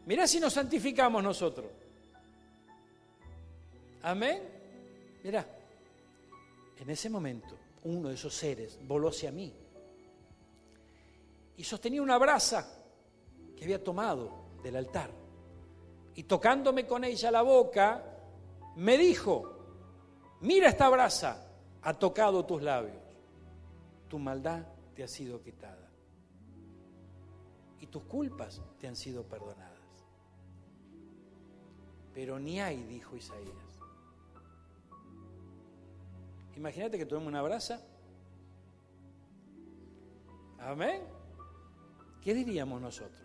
Mira si nos santificamos nosotros. Amén. Mira. En ese momento, uno de esos seres voló hacia mí y sostenía una brasa que había tomado del altar. Y tocándome con ella la boca, me dijo, mira esta brasa, ha tocado tus labios. Tu maldad te ha sido quitada y tus culpas te han sido perdonadas. Pero ni hay, dijo Isaías. Imagínate que tomemos una brasa. Amén. ¿Qué diríamos nosotros?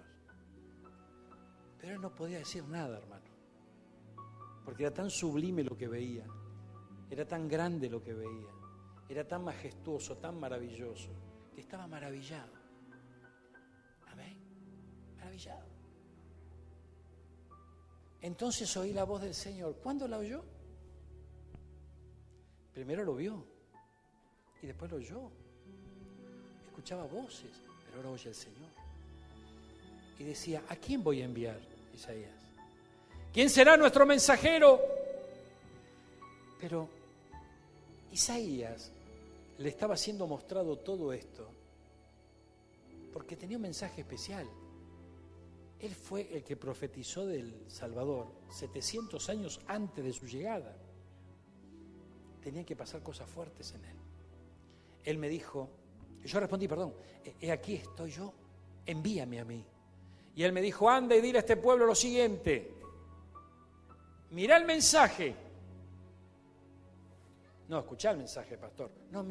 Pero él no podía decir nada, hermano. Porque era tan sublime lo que veía. Era tan grande lo que veía. Era tan majestuoso, tan maravilloso, que estaba maravillado. Amén. Maravillado. Entonces oí la voz del Señor. ¿Cuándo la oyó? Primero lo vio y después lo oyó. Escuchaba voces, pero ahora oye al Señor. Y decía, ¿a quién voy a enviar, Isaías? ¿Quién será nuestro mensajero? Pero Isaías le estaba siendo mostrado todo esto porque tenía un mensaje especial. Él fue el que profetizó del Salvador 700 años antes de su llegada. Tenían que pasar cosas fuertes en él. Él me dijo, yo respondí, perdón, aquí estoy yo, envíame a mí. Y él me dijo, anda y dile a este pueblo lo siguiente, mirá el mensaje. No, escuchá el mensaje, pastor. No,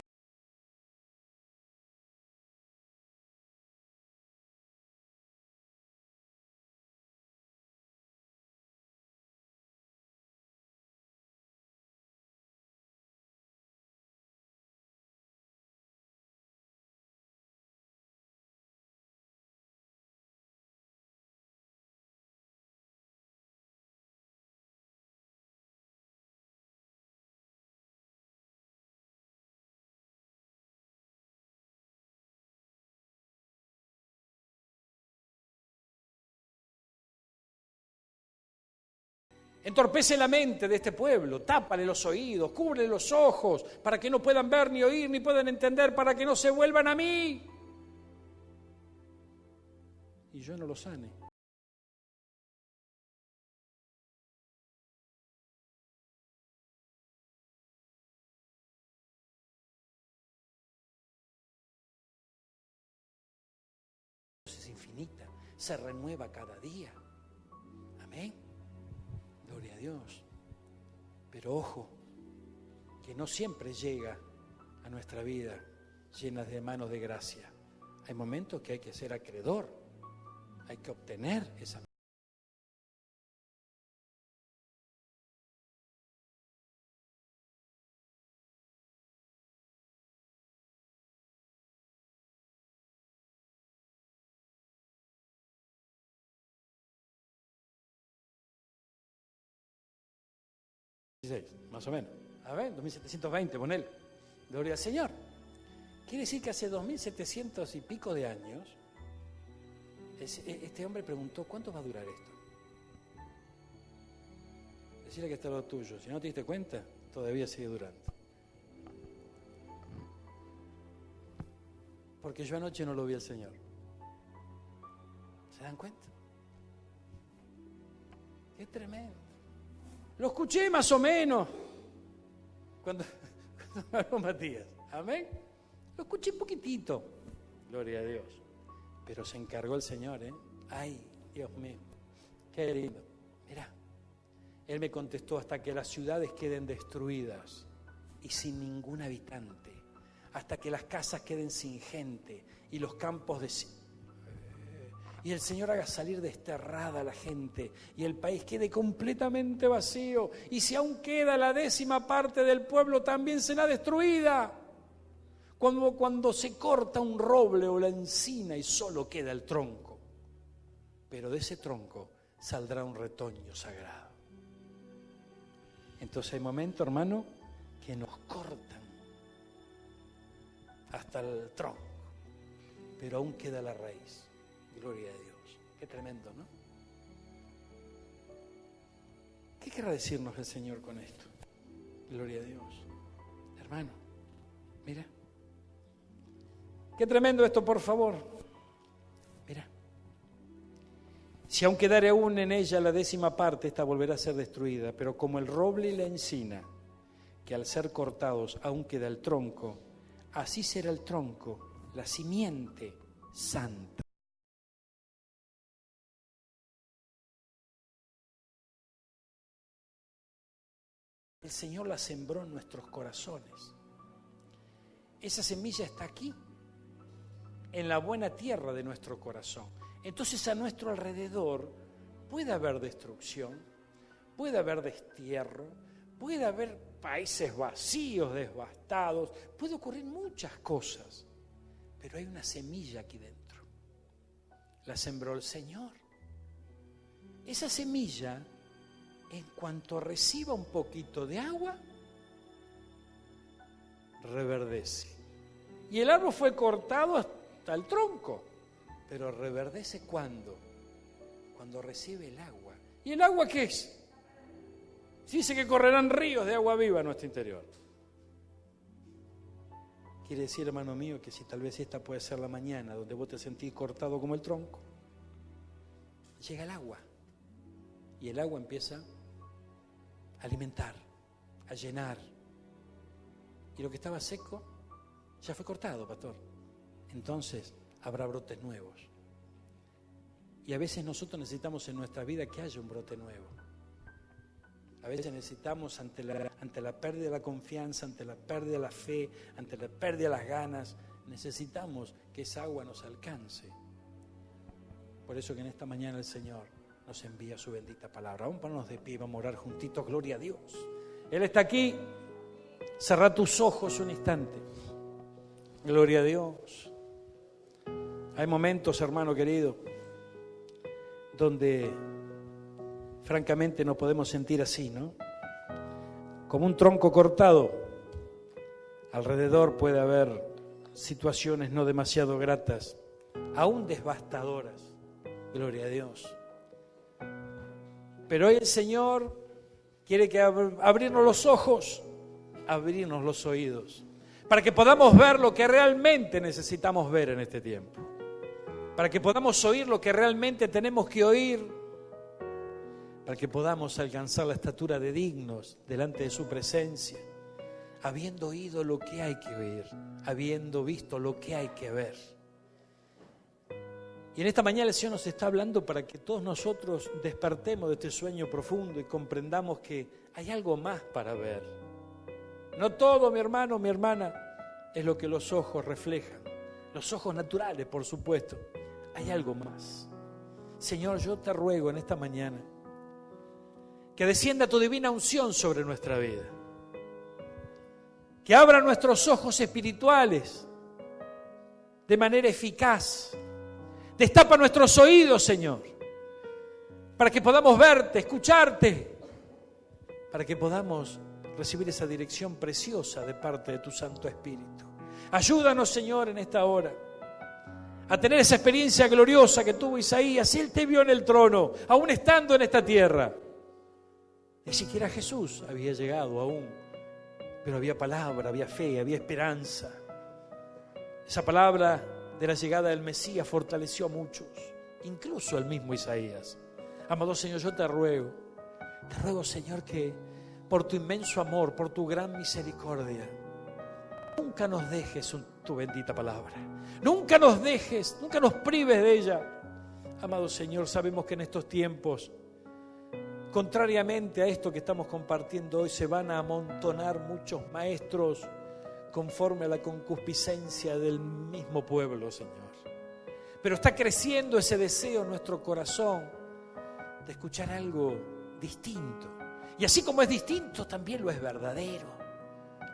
entorpece la mente de este pueblo, tápale los oídos, cúbrele los ojos, para que no puedan ver, ni oír, ni puedan entender, para que no se vuelvan a mí. Y yo no los sane. Es infinita, se renueva cada día. Amén. Gloria a Dios. Pero ojo, que no siempre llega a nuestra vida llenas de manos de gracia. Hay momentos que hay que ser acreedor, hay que obtener esa. Más o menos. A ver, 2720, ponele. Gloria al Señor. Quiere decir que hace 2700 y pico de años, este hombre preguntó, ¿cuánto va a durar esto? Decirle que está lo tuyo. Si no te diste cuenta, todavía sigue durando. Porque yo anoche no lo vi al Señor. ¿Se dan cuenta? Qué tremendo. Lo escuché más o menos cuando me habló Matías. Amén. Lo escuché un poquitito. Gloria a Dios. Pero se encargó el Señor, ¿eh? Ay, Dios mío. Qué lindo. Mirá. Él me contestó: hasta que las ciudades queden destruidas y sin ningún habitante. Hasta que las casas queden sin gente y los campos y el Señor haga salir desterrada a la gente y el país quede completamente vacío. Y si aún queda la 10ª parte del pueblo, también será destruida. Cuando se corta un roble o la encina y solo queda el tronco. Pero de ese tronco saldrá un retoño sagrado. Entonces hay momentos, hermano, que nos cortan hasta el tronco, pero aún queda la raíz. Gloria a Dios. Qué tremendo, ¿no? ¿Qué querrá decirnos el Señor con esto? Gloria a Dios. Hermano, mira. Qué tremendo esto, por favor. Mira. Si aún quedare aún en ella la 10ª parte, esta volverá a ser destruida. Pero como el roble y la encina, que al ser cortados aún queda el tronco, así será el tronco, la simiente santa. El Señor la sembró en nuestros corazones. Esa semilla está aquí, en la buena tierra de nuestro corazón. Entonces a nuestro alrededor puede haber destrucción, puede haber destierro, puede haber países vacíos, devastados, puede ocurrir muchas cosas, pero hay una semilla aquí dentro. La sembró el Señor. Esa semilla, en cuanto reciba un poquito de agua, reverdece. Y el árbol fue cortado hasta el tronco, pero reverdece ¿cuándo? Cuando recibe el agua. ¿Y el agua qué es? Dice que correrán ríos de agua viva en nuestro interior. Quiere decir, hermano mío, que si tal vez esta puede ser la mañana donde vos te sentís cortado como el tronco, llega el agua y el agua empieza a alimentar, a llenar. Y lo que estaba seco ya fue cortado, pastor. Entonces habrá brotes nuevos. Y a veces nosotros necesitamos en nuestra vida que haya un brote nuevo. A veces necesitamos ante la pérdida de la confianza, ante la pérdida de la fe, ante la pérdida de las ganas, necesitamos que esa agua nos alcance. Por eso que en esta mañana el Señor nos envía su bendita palabra. Vamos a ponernos de pie, vamos a orar juntitos, gloria a Dios. Él está aquí. Cerrá tus ojos un instante. Gloria a Dios. Hay momentos, hermano querido, donde francamente nos podemos sentir así, ¿no? Como un tronco cortado. Alrededor puede haber situaciones no demasiado gratas, aún devastadoras. Gloria a Dios. Pero hoy el Señor quiere que abrirnos los ojos, abrirnos los oídos, para que podamos ver lo que realmente necesitamos ver en este tiempo, para que podamos oír lo que realmente tenemos que oír, para que podamos alcanzar la estatura de dignos delante de su presencia, habiendo oído lo que hay que oír, habiendo visto lo que hay que ver. Y en esta mañana el Señor nos está hablando para que todos nosotros despertemos de este sueño profundo y comprendamos que hay algo más para ver. No todo, mi hermano, mi hermana, es lo que los ojos reflejan. Los ojos naturales, por supuesto. Hay algo más. Señor, yo te ruego en esta mañana que descienda tu divina unción sobre nuestra vida. Que abra nuestros ojos espirituales de manera eficaz. Destapa nuestros oídos, Señor, para que podamos verte, escucharte, para que podamos recibir esa dirección preciosa de parte de tu Santo Espíritu. Ayúdanos, Señor, en esta hora a tener esa experiencia gloriosa que tuvo Isaías. Él te vio en el trono, aún estando en esta tierra. Ni siquiera Jesús había llegado aún, pero había palabra, había fe, había esperanza. Esa palabra de la llegada del Mesías fortaleció a muchos, incluso al mismo Isaías. Amado Señor, yo te ruego Te ruego, Señor, que por tu inmenso amor, por tu gran misericordia, nunca nos dejes tu bendita palabra. Nunca nos dejes, nunca nos prives de ella. Amado Señor, sabemos que en estos tiempos, contrariamente a esto que estamos compartiendo hoy, se van a amontonar muchos maestros conforme a la concupiscencia del mismo pueblo, Señor. Pero está creciendo ese deseo en nuestro corazón de escuchar algo distinto. Y así como es distinto, también lo es verdadero.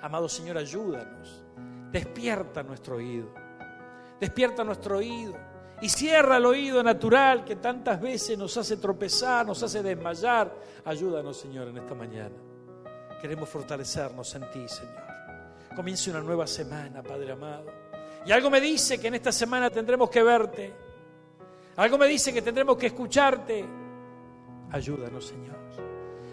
Amado Señor, ayúdanos. Despierta nuestro oído. Despierta nuestro oído. Y cierra el oído natural que tantas veces nos hace tropezar, nos hace desmayar. Ayúdanos, Señor, en esta mañana. Queremos fortalecernos en ti, Señor. Comience una nueva semana, Padre amado. Y algo me dice que en esta semana tendremos que verte. Algo me dice que tendremos que escucharte. Ayúdanos, Señor.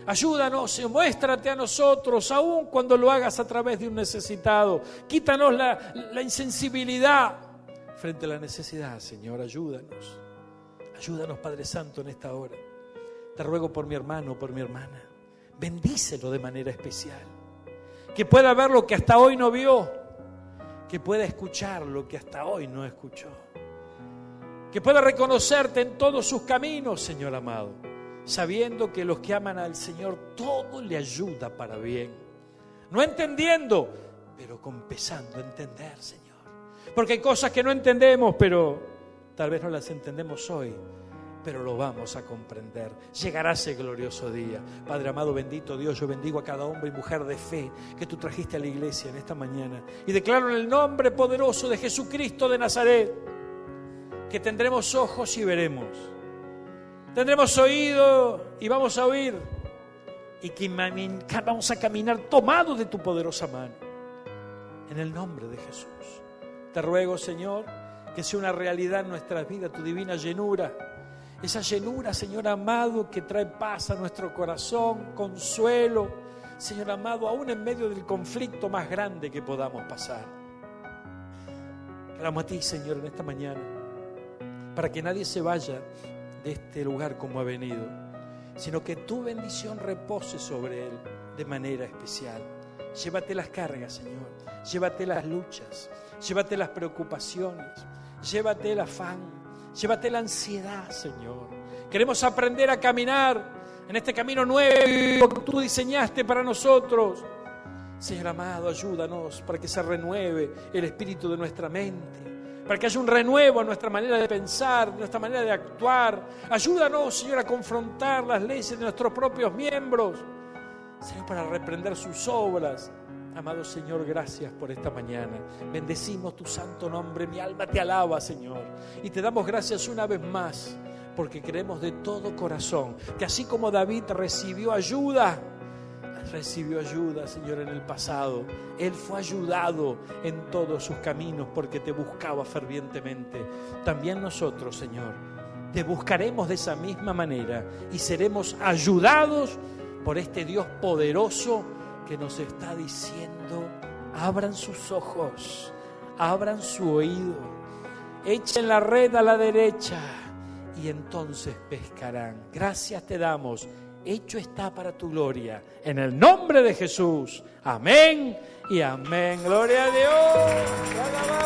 Ayúdanos, muéstrate a nosotros, aun cuando lo hagas a través de un necesitado. Quítanos la insensibilidad frente a la necesidad, Señor. Ayúdanos. Ayúdanos, Padre Santo, en esta hora. Te ruego por mi hermano, por mi hermana. Bendícelo de manera especial. Que pueda ver lo que hasta hoy no vio. Que pueda escuchar lo que hasta hoy no escuchó. Que pueda reconocerte en todos sus caminos, Señor amado, sabiendo que los que aman al Señor todo le ayuda para bien. No entendiendo, pero empezando a entender, Señor. Porque hay cosas que no entendemos, pero tal vez no las entendemos hoy, pero lo vamos a comprender. Llegará ese glorioso día. Padre amado, bendito Dios, yo bendigo a cada hombre y mujer de fe que tú trajiste a la iglesia en esta mañana. Y declaro en el nombre poderoso de Jesucristo de Nazaret que tendremos ojos y veremos. Tendremos oído y vamos a oír. Y que vamos a caminar tomados de tu poderosa mano. En el nombre de Jesús. Te ruego, Señor, que sea una realidad en nuestras vidas tu divina llenura. Esa llenura, Señor amado, que trae paz a nuestro corazón, consuelo, Señor amado, aún en medio del conflicto más grande que podamos pasar. Clamo a ti, Señor, en esta mañana, para que nadie se vaya de este lugar como ha venido, sino que tu bendición repose sobre él de manera especial. Llévate las cargas, Señor, llévate las luchas, llévate las preocupaciones, llévate el afán, llévate la ansiedad, Señor. Queremos aprender a caminar en este camino nuevo que tú diseñaste para nosotros. Señor amado, ayúdanos para que se renueve el espíritu de nuestra mente, para que haya un renuevo en nuestra manera de pensar, nuestra manera de actuar. Ayúdanos, Señor, a confrontar las leyes de nuestros propios miembros, Señor, para reprender sus obras. Amado Señor, gracias por esta mañana. Bendecimos tu santo nombre. Mi alma te alaba, Señor. Y te damos gracias una vez más, porque creemos de todo corazón que así como David recibió ayuda, Señor, en el pasado, él fue ayudado en todos sus caminos porque te buscaba fervientemente. También nosotros, Señor, te buscaremos de esa misma manera y seremos ayudados por este Dios poderoso que nos está diciendo: abran sus ojos, abran su oído, echen la red a la derecha y entonces pescarán. Gracias te damos. Hecho está para tu gloria. En el nombre de Jesús. Amén y amén. Gloria a Dios.